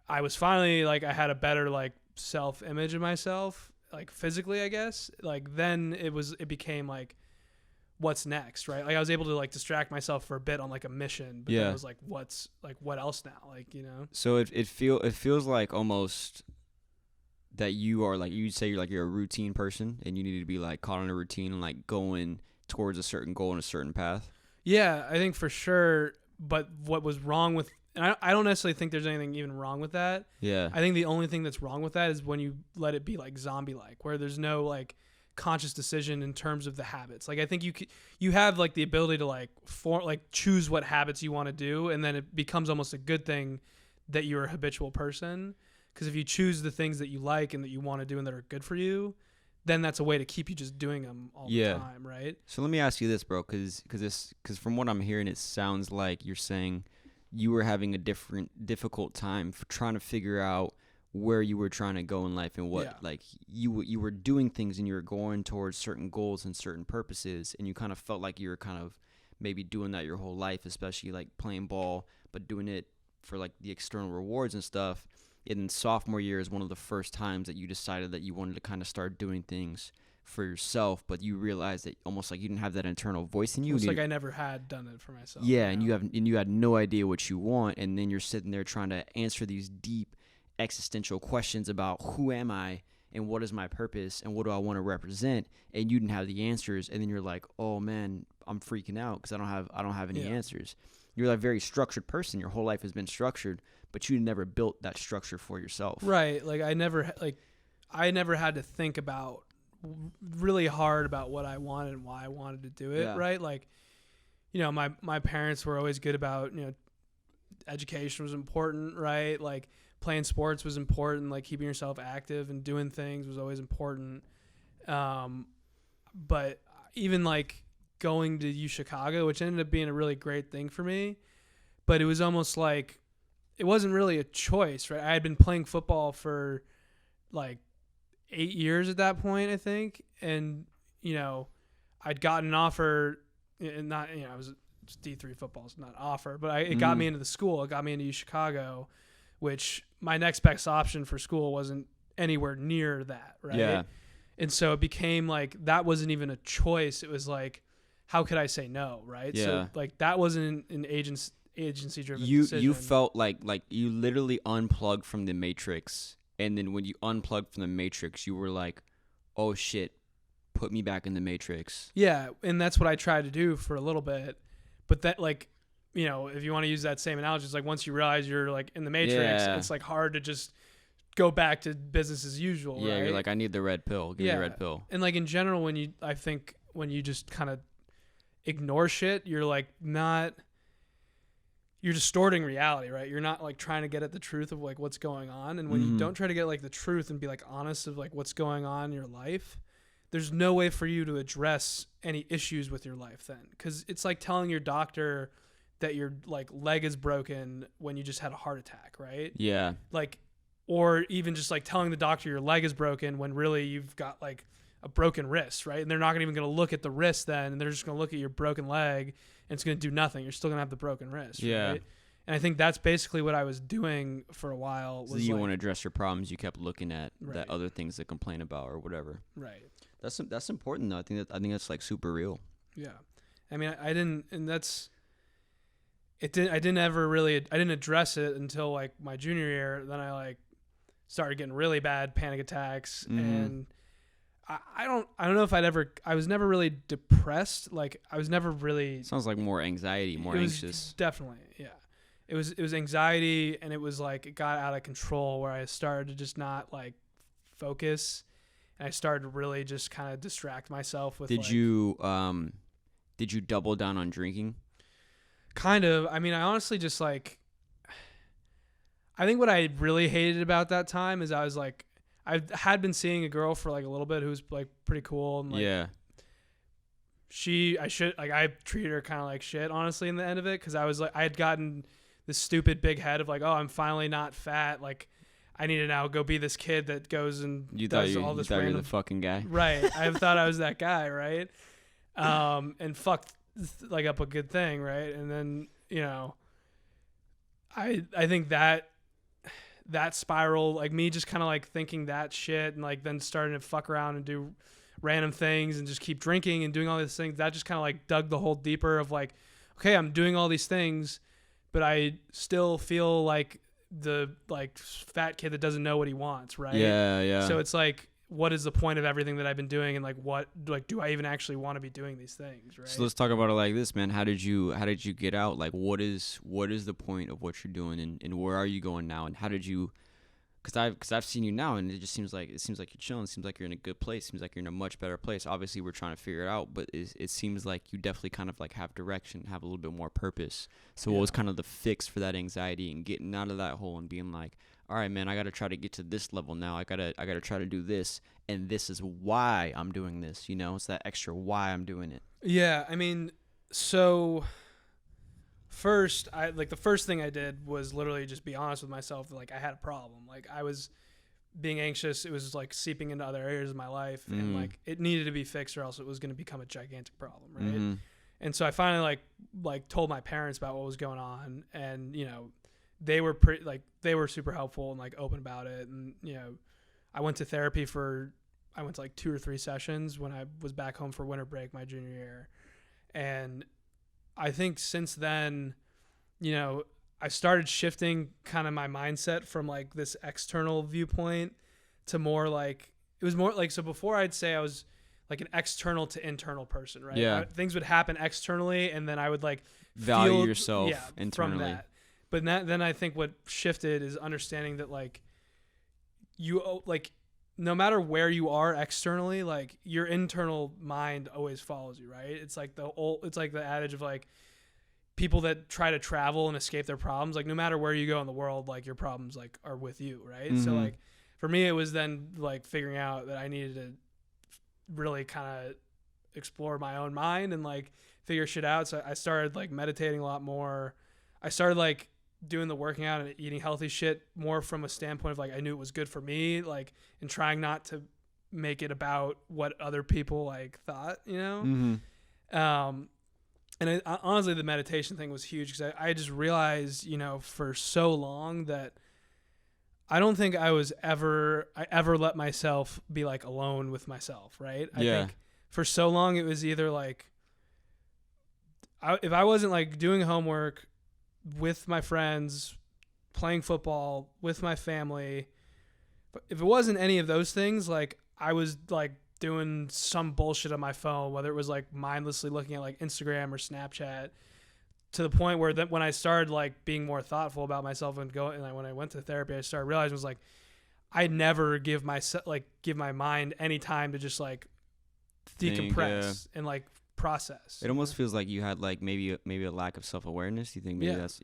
I was finally like I had a better like self-image of myself, like physically, I guess. Like then it became like, what's next, right? Like I was able to like distract myself for a bit on like a mission, but then it was like, what else now? Like, you know? So it feels like almost that you are like, you'd say you're a routine person and you need to be like caught in a routine and like going towards a certain goal in a certain path. Yeah, I think for sure. But what was wrong with, and I don't necessarily think there's anything even wrong with that. Yeah. I think the only thing that's wrong with that is when you let it be like zombie-like, where there's no like conscious decision in terms of the habits. Like I think you have like the ability to like choose what habits you want to do, and then it becomes almost a good thing that you're a habitual person. Because if you choose the things that you like and that you want to do and that are good for you, then that's a way to keep you just doing them all the time, right? So let me ask you this, bro, because from what I'm hearing, it sounds like you're saying you were having a difficult time for trying to figure out where you were trying to go in life and what like you were doing things and you were going towards certain goals and certain purposes, and you kind of felt like you were kind of maybe doing that your whole life, especially like playing ball, but doing it for like the external rewards and stuff. And then sophomore year is one of the first times that you decided that you wanted to kind of start doing things for yourself, but you realized that almost like you didn't have that internal voice in you. It's like I never had done it for myself. Yeah, and you had no idea what you want, and then you're sitting there trying to answer these deep existential questions about who am I and what is my purpose and what do I want to represent, and you didn't have the answers, and then you're like, oh man, I'm freaking out because I don't have any answers. You're like a very structured person. Your whole life has been structured, but you never built that structure for yourself. Right. Like I never had to think about really hard about what I wanted and why I wanted to do it. Yeah. Right. Like, you know, my parents were always good about, you know, education was important, right? Like playing sports was important, like keeping yourself active and doing things was always important. But even like going to U Chicago, which ended up being a really great thing for me, but it was almost like, it wasn't really a choice, right? I had been playing football for like 8 years at that point, I think. And, you know, I'd gotten an offer, and not, you know, it was D3 football, it's not an offer, but it got me into the school. It got me into U Chicago, which my next best option for school wasn't anywhere near that, right? Yeah. And so it became like, that wasn't even a choice. It was like, how could I say no, right? Yeah. So like that wasn't an agency driven decision. You felt like you literally unplugged from the matrix, and then when you unplugged from the matrix, you were like, oh shit, put me back in the matrix. Yeah, and that's what I tried to do for a little bit, but that, like, you know, if you want to use that same analogy, it's like once you realize you're like in the matrix, it's like hard to just go back to business as usual. Yeah, right? You're like, I need the red pill. Give me the red pill. And like in general, I think when you just kind of ignore shit, you're like you're distorting reality, right? You're not like trying to get at the truth of like what's going on. And when you don't try to get like the truth and be like honest of like what's going on in your life, there's no way for you to address any issues with your life then. Cause it's like telling your doctor that your like leg is broken when you just had a heart attack, right? Yeah. Like, or even just like telling the doctor your leg is broken when really you've got like a broken wrist, right? And they're not even going to look at the wrist then, and they're just going to look at your broken leg, and it's going to do nothing. You're still going to have the broken wrist, right? And I think that's basically what I was doing for a while. So you want to address your problems, you kept looking at that other things to complain about or whatever. Right. That's important though. I think that's like super real. Yeah. I mean, I didn't, and that's, it didn't, I didn't address it until like my junior year. Then I like started getting really bad panic attacks, and I don't know if I was never really depressed. Like I was never really. Sounds like more anxiety, more anxious. Definitely, yeah. It was anxiety, and it was like it got out of control where I started to just not like focus, and I started to really just kind of distract myself with. Did you double down on drinking? Kind of. I mean, I honestly just like. I think what I really hated about that time is I was like, I had been seeing a girl for like a little bit who's like pretty cool, and like Yeah. I treated her kind of like shit, honestly, in the end of it, because I was like, I had gotten this stupid big head of like, oh, I'm finally not fat, like I need to now go be this kid that goes and does all this random. You were the fucking guy, right? I thought I was that guy, right? And fucked like up a good thing, right? And then I think that spiral, like me just kind of like thinking that shit and like then starting to fuck around and do random things and just keep drinking and doing all these things, that just kind of like dug the hole deeper of like, okay, I'm doing all these things, but I still feel like the like fat kid that doesn't know what he wants, right? Yeah. So it's like, what is the point of everything that I've been doing, and like what, like, do I even actually want to be doing these things, right? So let's talk about it like this, man. How did you get out? Like, what is the point of what you're doing, and where are you going now, and how did you? Because I've seen you now, and it just seems like you're chilling. It seems like you're in a good place. It seems like you're in a much better place. Obviously, we're trying to figure it out, but it seems like you definitely kind of like have direction, have a little bit more purpose. So what was kind of the fix for that anxiety and getting out of that hole and being like, all right, man, I got to try to get to this level now. I gotta try to do this, and this is why I'm doing this. It's that extra why I'm doing it. Yeah, I mean, so first, the first thing I did was literally just be honest with myself that like I had a problem. Like I was being anxious. It was like seeping into other areas of my life, and like it needed to be fixed, or else it was going to become a gigantic problem, right? Mm-hmm. And so I finally like told my parents about what was going on, and they were they were super helpful and like open about it. And I went to therapy I went to like 2 or 3 sessions when I was back home for winter break my junior year. And I think since then, I started shifting kind of my mindset from like this external viewpoint to more like, it was more like, so before I'd say I was like an external to internal person, right? Yeah. Things would happen externally, and then I would like value yourself internally. From that. But then I think what shifted is understanding that like you like no matter where you are externally, like your internal mind always follows you, right? It's like the adage of like people that try to travel and escape their problems, like no matter where you go in the world, like your problems like are with you, right? Mm-hmm. So like for me, it was then like figuring out that I needed to really kind of explore my own mind and like figure shit out. So I started like meditating a lot more. I started like doing the working out and eating healthy shit more from a standpoint of like I knew it was good for me, like, and trying not to make it about what other people like thought, Mm-hmm. And honestly, the meditation thing was huge because I just realized, for so long that I don't think I ever let myself be like alone with myself, right? I think for so long it was either like if I wasn't like doing homework with my friends, playing football with my family, but if it wasn't any of those things, like I was like doing some bullshit on my phone, whether it was like mindlessly looking at like Instagram or Snapchat, to the point where when I started like being more thoughtful about myself and when I went to therapy, I started realizing was like I never give my mind any time to just like decompress and like process. It almost feels like you had like maybe a lack of self-awareness. Do you think maybe that's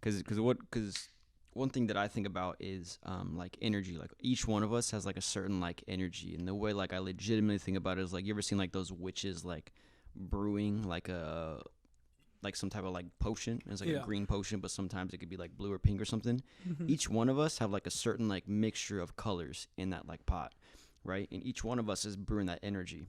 because one thing that I think about is like energy. Like each one of us has like a certain like energy, and the way like I legitimately think about it is like, you ever seen like those witches like brewing like some type of like potion? It's like a green potion, but sometimes it could be like blue or pink or something. Mm-hmm. Each one of us have like a certain like mixture of colors in that like pot, right? And each one of us is brewing that energy.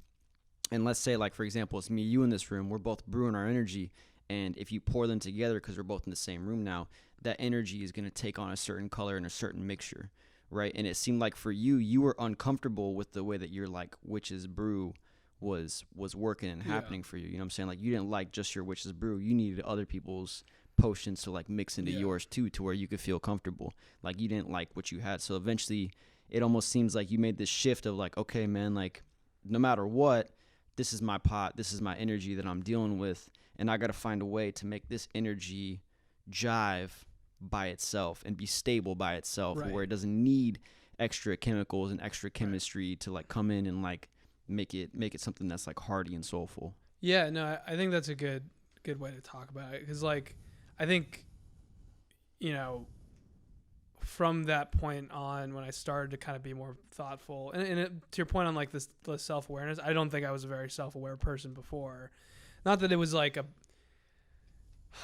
And let's say, like, for example, it's me, you in this room. We're both brewing our energy. And if you pour them together, because we're both in the same room now, that energy is going to take on a certain color and a certain mixture, right? And it seemed like for you were uncomfortable with the way that your, like, witch's brew was working and happening for you. You know what I'm saying? Like, you didn't like just your witch's brew. You needed other people's potions to, like, mix into yours, too, to where you could feel comfortable. Like, you didn't like what you had. So eventually, it almost seems like you made this shift of, like, okay, man, like, no matter what, this is my pot, this is my energy that I'm dealing with, and I got to find a way to make this energy jive by itself and be stable by itself, where it doesn't need extra chemicals and extra chemistry to like come in and like make it something that's like hearty and soulful. Yeah, no, I think that's a good way to talk about it, because like I think from that point on, when I started to kind of be more thoughtful, and to your point on like the self-awareness, I don't think I was a very self-aware person before. Not that it was like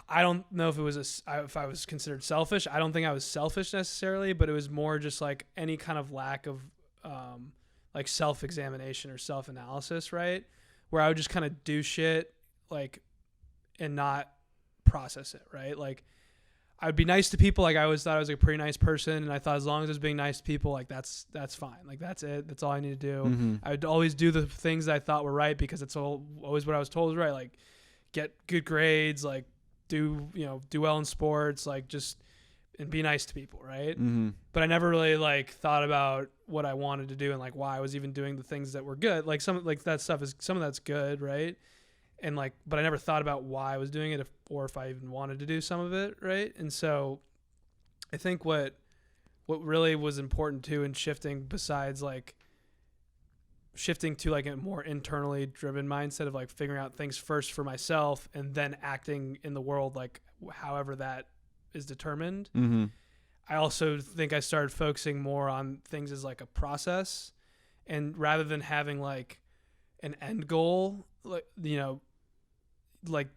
I don't know if it was if I was considered selfish. I don't think I was selfish necessarily, but it was more just like any kind of lack of like self-examination or self-analysis, right? Where I would just kind of do shit like and not process it, right? Like I would be nice to people. Like I always thought I was like a pretty nice person, and I thought as long as I was being nice to people, like that's fine. Like that's it. That's all I need to do. Mm-hmm. I would always do the things that I thought were right because it's always what I was told was right. Like get good grades, like do well in sports, like just and be nice to people, right? Mm-hmm. But I never really like thought about what I wanted to do and like why I was even doing the things that were good. Like some like that stuff is some of that's good, right? And like, but I never thought about why I was doing it or if I even wanted to do some of it, right? And so I think what really was important too in shifting, besides like shifting to like a more internally driven mindset of like figuring out things first for myself and then acting in the world like however that is determined. Mm-hmm. I also think I started focusing more on things as like a process, and rather than having like an end goal, like like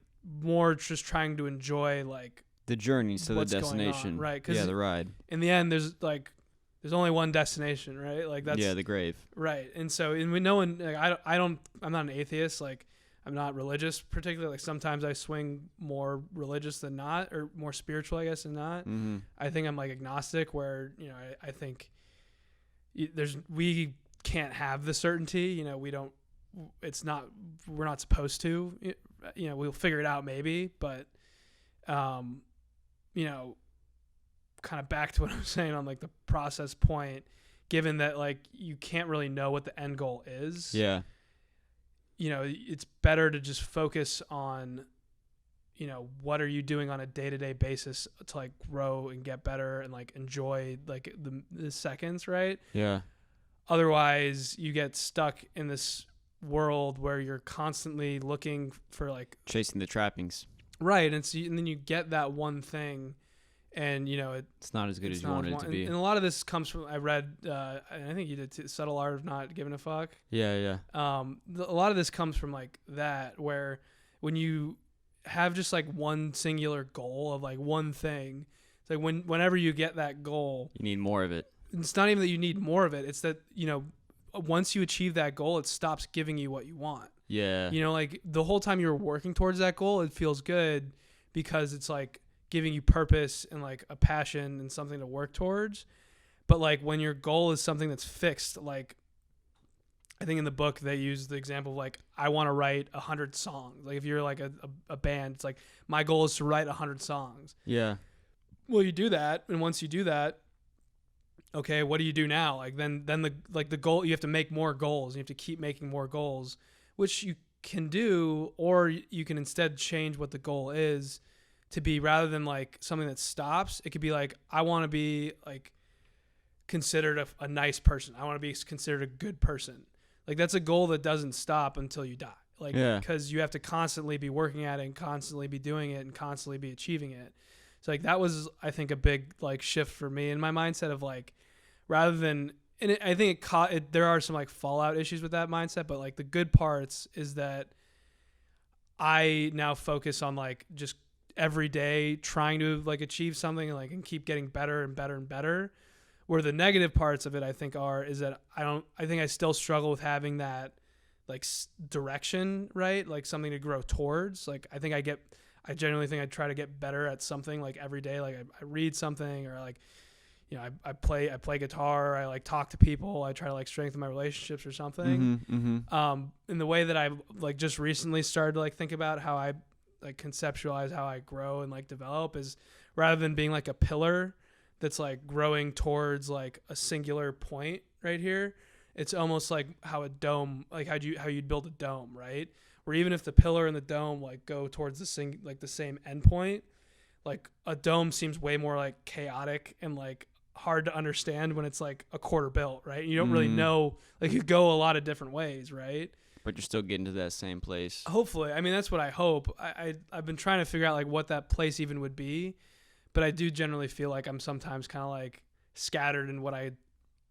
more just trying to enjoy like the journey to the what's going destination, on, right? 'Cause the ride. in the end, there's only one destination, right? Like that's the grave, right? And so, and we know, like, I'm not an atheist. Like, I'm not religious particularly. Like, sometimes I swing more religious than not, or more spiritual, I guess, than not. Mm-hmm. I think I'm like agnostic, where I think we can't have the certainty. We don't. We're not supposed to. We'll figure it out maybe, but kind of back to what I was saying on like the process point, given that like you can't really know what the end goal is. Yeah. It's better to just focus on, what are you doing on a day-to-day basis to like grow and get better and like enjoy like the seconds, right? Yeah. Otherwise you get stuck in this world where you're constantly looking for like chasing the trappings. Right. And then you get that one thing, and it's not as good as you wanted it to be. And a lot of this comes from, I read, and I think you did too, Subtle Art of Not Giving a Fuck. Yeah. A lot of this comes from like that, where when you have just like one singular goal of like one thing, it's like whenever you get that goal, you need more of it. It's not even that you need more of it. It's that, once you achieve that goal, it stops giving you what you want. Yeah. Like the whole time you're working towards that goal, it feels good because it's like giving you purpose and like a passion and something to work towards. But like when your goal is something that's fixed, like I think in the book they use the example of like, I want to write 100 songs. Like if you're like a band, it's like my goal is to write 100 songs. Yeah. Well, you do that. And once you do that, okay, what do you do now? Like then the goal, you have to make more goals. You have to keep making more goals, which you can do, or you can instead change what the goal is to be, rather than like something that stops. It could be like, I want to be like considered a nice person. I want to be considered a good person. Like that's a goal that doesn't stop until you die. Like, because you have to constantly be working at it and constantly be doing it and constantly be achieving it. So like that was, I think, a big like shift for me in my mindset of like, rather than, and I think there are some like fallout issues with that mindset, but like the good parts is that I now focus on like just every day trying to like achieve something and keep getting better and better and better. Where the negative parts of it, I think, is that I think I still struggle with having that like direction, right? Like something to grow towards. Like I genuinely think I try to get better at something like every day. Like I read something, or like, I play guitar. I like talk to people. I try to like strengthen my relationships or something. Mm-hmm, mm-hmm. In the way that I've like just recently started to like think about how I like conceptualize how I grow and like develop is, rather than being like a pillar that's like growing towards like a singular point right here, it's almost like how a dome, like how you'd build a dome, right? Where even if the pillar and the dome like go towards the same endpoint, like a dome seems way more like chaotic and like hard to understand when it's like a quarter built, right? You don't really know, like you go a lot of different ways, right? But you're still getting to that same place. Hopefully. I mean, that's what I hope. I've been trying to figure out like what that place even would be, but I do generally feel like I'm sometimes kind of like scattered in what I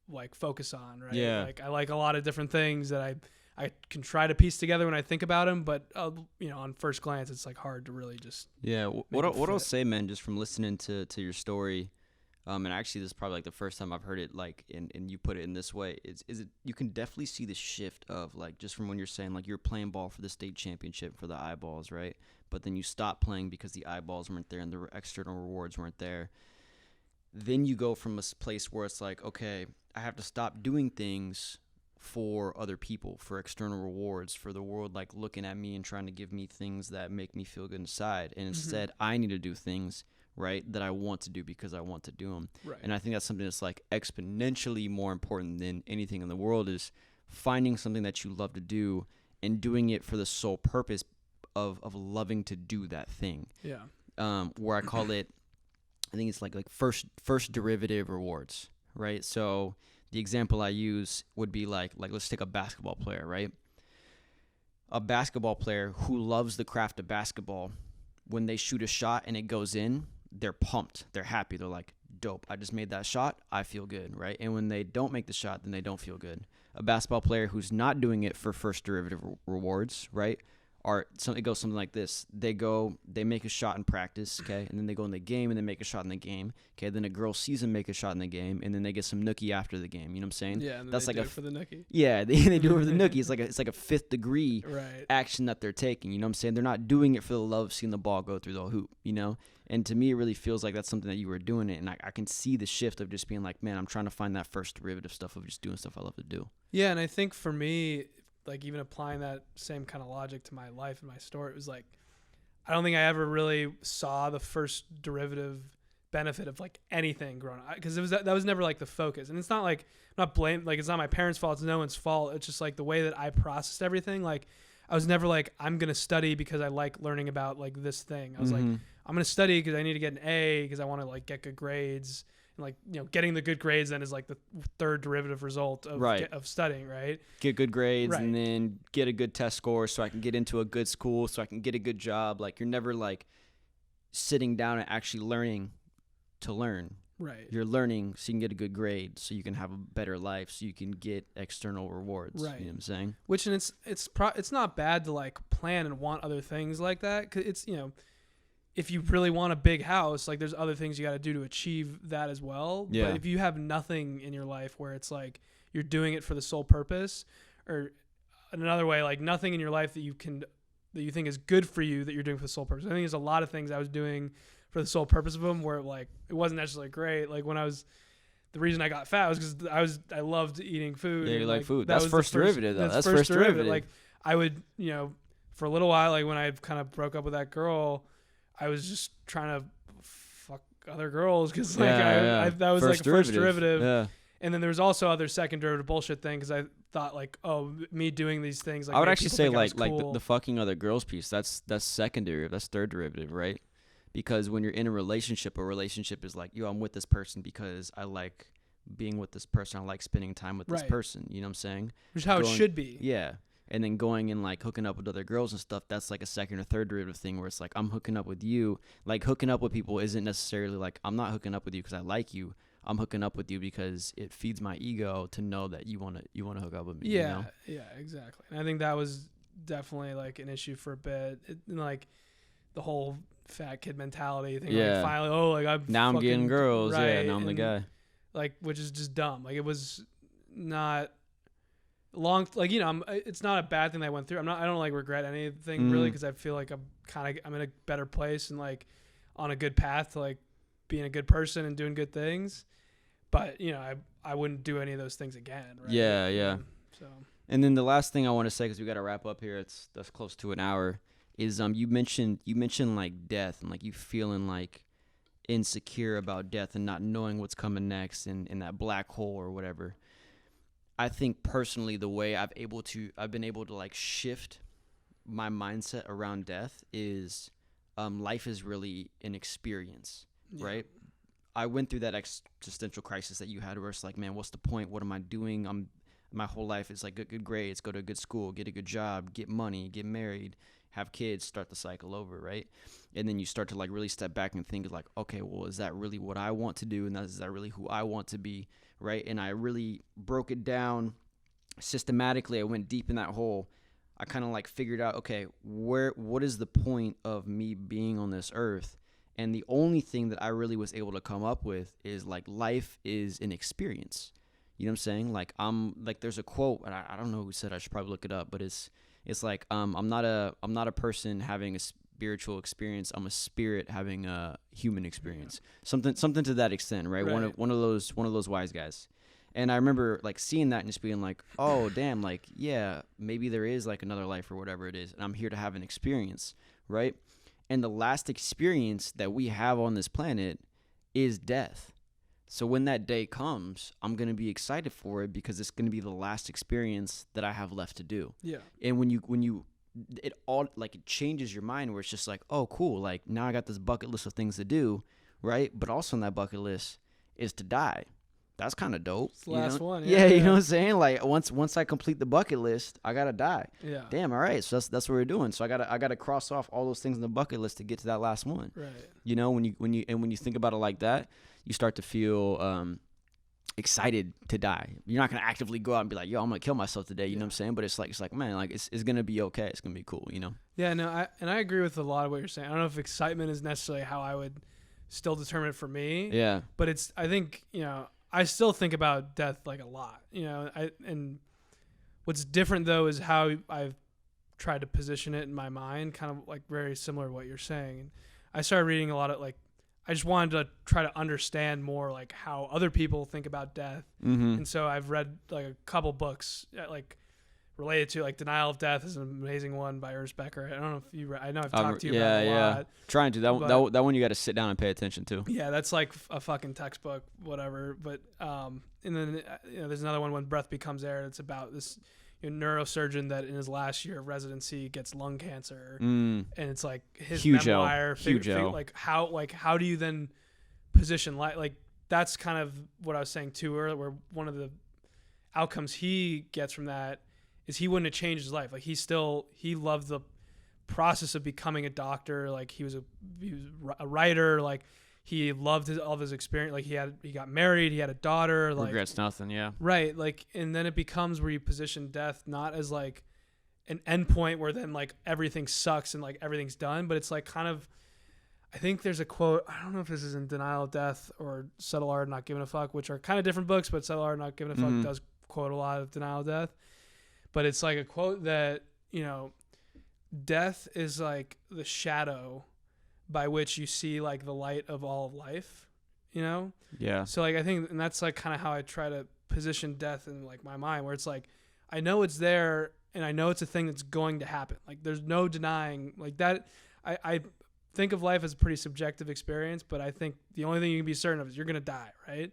like focus on, right? Yeah. Like I like a lot of different things that I can try to piece together when I think about them, but on first glance, it's like hard to really just. Yeah. make it What I'll fit. say, man, just from listening to your story, and actually this is probably like the first time I've heard it like and you put it in this way, is it you can definitely see the shift of like just from when you're saying like you're playing ball for the state championship for the eyeballs, right? But then you stop playing because the eyeballs weren't there and the external rewards weren't there. Then you go from a place where it's like, okay, I have to stop doing things for other people, for external rewards, for the world like looking at me and trying to give me things that make me feel good inside. And instead, I need to do things, right, that I want to do because I want to do them. Right. And I think that's something that's like exponentially more important than anything in the world is finding something that you love to do and doing it for the sole purpose of loving to do that thing. Yeah. Where I call it, I think it's like first derivative rewards, right? So the example I use would be like let's take a basketball player, right? A basketball player who loves the craft of basketball, when they shoot a shot and it goes in, they're pumped. They're happy. They're like, dope, I just made that shot. I feel good, right? And when they don't make the shot, then they don't feel good. A basketball player who's not doing it for first derivative rewards, right? It goes something like this. They make a shot in practice, okay, and then they go in the game and they make a shot in the game, okay. Then a girl sees them make a shot in the game, and then they get some nookie after the game. You know what I'm saying? Yeah, and that's they like do it for the nookie. Yeah, they do it for the nookie. It's like a fifth degree Right. action that they're taking. You know what I'm saying? They're not doing it for the love of seeing the ball go through the hoop. You know, and to me, it really feels like that's something that you were doing it, and I can see the shift of just being like, man, I'm trying to find that first derivative stuff of just doing stuff I love to do. Yeah, and I think for me, like even applying that same kind of logic to my life and my story, it was like I don't think I ever really saw the first derivative benefit of like anything growing up, because that was never like the focus. And it's not like I'm not blame, like it's not my parents' fault, it's no one's fault. It's just like the way that I processed everything. Like I was never like, I'm gonna study because I like learning about like this thing. I was like, I'm gonna study because I need to get an A because I want to like get good grades. Like, getting the good grades then is like the third derivative result of of studying, right? Get good grades, right. And then get a good test score so I can get into a good school, so I can get a good job. Like, you're never like sitting down and actually learning to learn. Right. You're learning so you can get a good grade, so you can have a better life, so you can get external rewards. Right. You know what I'm saying? Which, and it's not bad to like plan and want other things like that, 'cause it's, if you really want a big house, like there's other things you got to do to achieve that as well. Yeah. But if you have nothing in your life where it's like you're doing it for the sole purpose, or in another way, like nothing in your life that you think is good for you that you're doing for the sole purpose. I think there's a lot of things I was doing for the sole purpose of them where like it wasn't necessarily great. Like when the reason I got fat was because I loved eating food. Yeah, you like food. That's first derivative though. That's first derivative. Like I would, for a little while, like when I kind of broke up with that girl, I was just trying to fuck other girls because like that was like a first derivative. Yeah. And then there was also other second derivative bullshit thing because I thought like, oh, me doing these things. Like, I would actually say cool. like the fucking other girls piece. That's second derivative. That's third derivative, right? Because when you're in a relationship is like, yo, I'm with this person because I like being with this person. I like spending time with this person. You know what I'm saying? Which is how it should be. Yeah. And then going and like hooking up with other girls and stuff, that's like a second or third derivative thing where it's like, I'm hooking up with you. Like hooking up with people isn't necessarily like, I'm not hooking up with you because I like you. I'm hooking up with you because it feeds my ego to know that you want to hook up with me. Yeah. Yeah, exactly. And I think that was definitely like an issue for a bit. Like the whole fat kid mentality thing. Yeah. Like finally, I'm getting girls. Right, yeah. Now I'm the guy. Like, which is just dumb. Like it was not long, like, it's not a bad thing that I went through. I don't like regret anything really, because I feel like I'm in a better place and like on a good path to like being a good person and doing good things. But I wouldn't do any of those things again. Right? Yeah. So. And then the last thing I want to say, because we got to wrap up here. That's close to an hour. Is you mentioned like death and like you feeling like insecure about death and not knowing what's coming next and in that black hole or whatever. I think personally the way I've been able to like shift my mindset around death is life is really an experience, right? I went through that existential crisis that you had where it's like, man, what's the point? What am I doing? my whole life is like good grades, go to a good school, get a good job, get money, get married, have kids, start the cycle over, right? And then you start to like really step back and think like, okay, well, is that really what I want to do? And is that really who I want to be, right? And I really broke it down systematically. I went deep in that hole. I kind of like figured out, okay, what is the point of me being on this earth? And the only thing that I really was able to come up with is like life is an experience. You know what I'm saying? Like there's a quote, and I don't know who said it, I should probably look it up, but it's like I'm not a person having a spiritual experience. I'm a spirit having a human experience. Something to that extent, right? Right. One of those wise guys. And I remember like seeing that and just being like, oh damn, like yeah, maybe there is like another life or whatever it is, and I'm here to have an experience, right? And the last experience that we have on this planet is death. So when that day comes, I'm going to be excited for it because it's going to be the last experience that I have left to do. Yeah. And when you it all like it changes your mind where it's just like, oh cool, like now I got this bucket list of things to do, right? But also on that bucket list is to die. That's kind of dope. It's the last one. Yeah, you know what I'm saying? Like once I complete the bucket list, I gotta die. Yeah. Damn. All right. So that's what we're doing. So I gotta cross off all those things in the bucket list to get to that last one. Right. You know, when you think about it like that, you start to feel excited to die. You're not gonna actively go out and be like, yo, I'm gonna kill myself today. You know what I'm saying? But it's like man, like it's gonna be okay. It's gonna be cool. You know? Yeah. No. I agree with a lot of what you're saying. I don't know if excitement is necessarily how I would still determine it for me. Yeah. But I think I still think about death like a lot, and what's different though is how I've tried to position it in my mind, kind of like very similar to what you're saying. I started reading a lot of I just wanted to try to understand more like how other people think about death. Mm-hmm. And so I've read like a couple books like related to like Denial of Death is an amazing one by Ernest Becker. I don't know if I know I've talked to you about it a lot. Trying to that one you got to sit down and pay attention to. Yeah, that's like a fucking textbook, whatever. But and then there's another one, When Breath Becomes Air. It's about this neurosurgeon that in his last year of residency gets lung cancer, and it's like his Huge memoir. Like how do you then position life? Like that's kind of what I was saying too earlier. Where one of the outcomes he gets from that is he wouldn't have changed his life. Like he loved the process of becoming a doctor. Like he was a writer. Like he loved all of his experience. Like he got married. He had a daughter. Like regrets nothing. Yeah. Right. Like, and then it becomes where you position death not as like an endpoint where then like everything sucks and like everything's done, but it's like kind of. I think there's a quote. I don't know if this is in Denial of Death or Subtle Art of Not Giving a Fuck, which are kind of different books, but Subtle Art of Not Giving a Fuck does quote a lot of Denial of Death. But it's like a quote that, death is like the shadow by which you see like the light of all of life, Yeah. So like I think, and that's like kind of how I try to position death in like my mind, where it's like, I know it's there and I know it's a thing that's going to happen. Like there's no denying like that. I think of life as a pretty subjective experience, but I think the only thing you can be certain of is you're going to die. Right.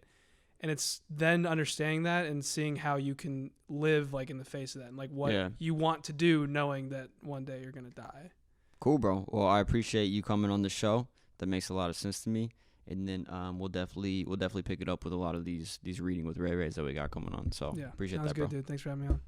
And it's then understanding that and seeing how you can live like in the face of that and like what you want to do, knowing that one day you're going to die. Cool, bro. Well, I appreciate you coming on the show. That makes a lot of sense to me. And then we'll definitely pick it up with a lot of these reading with Ray Rays that we got coming on. So appreciate that, bro. Sounds good, dude. Thanks for having me on.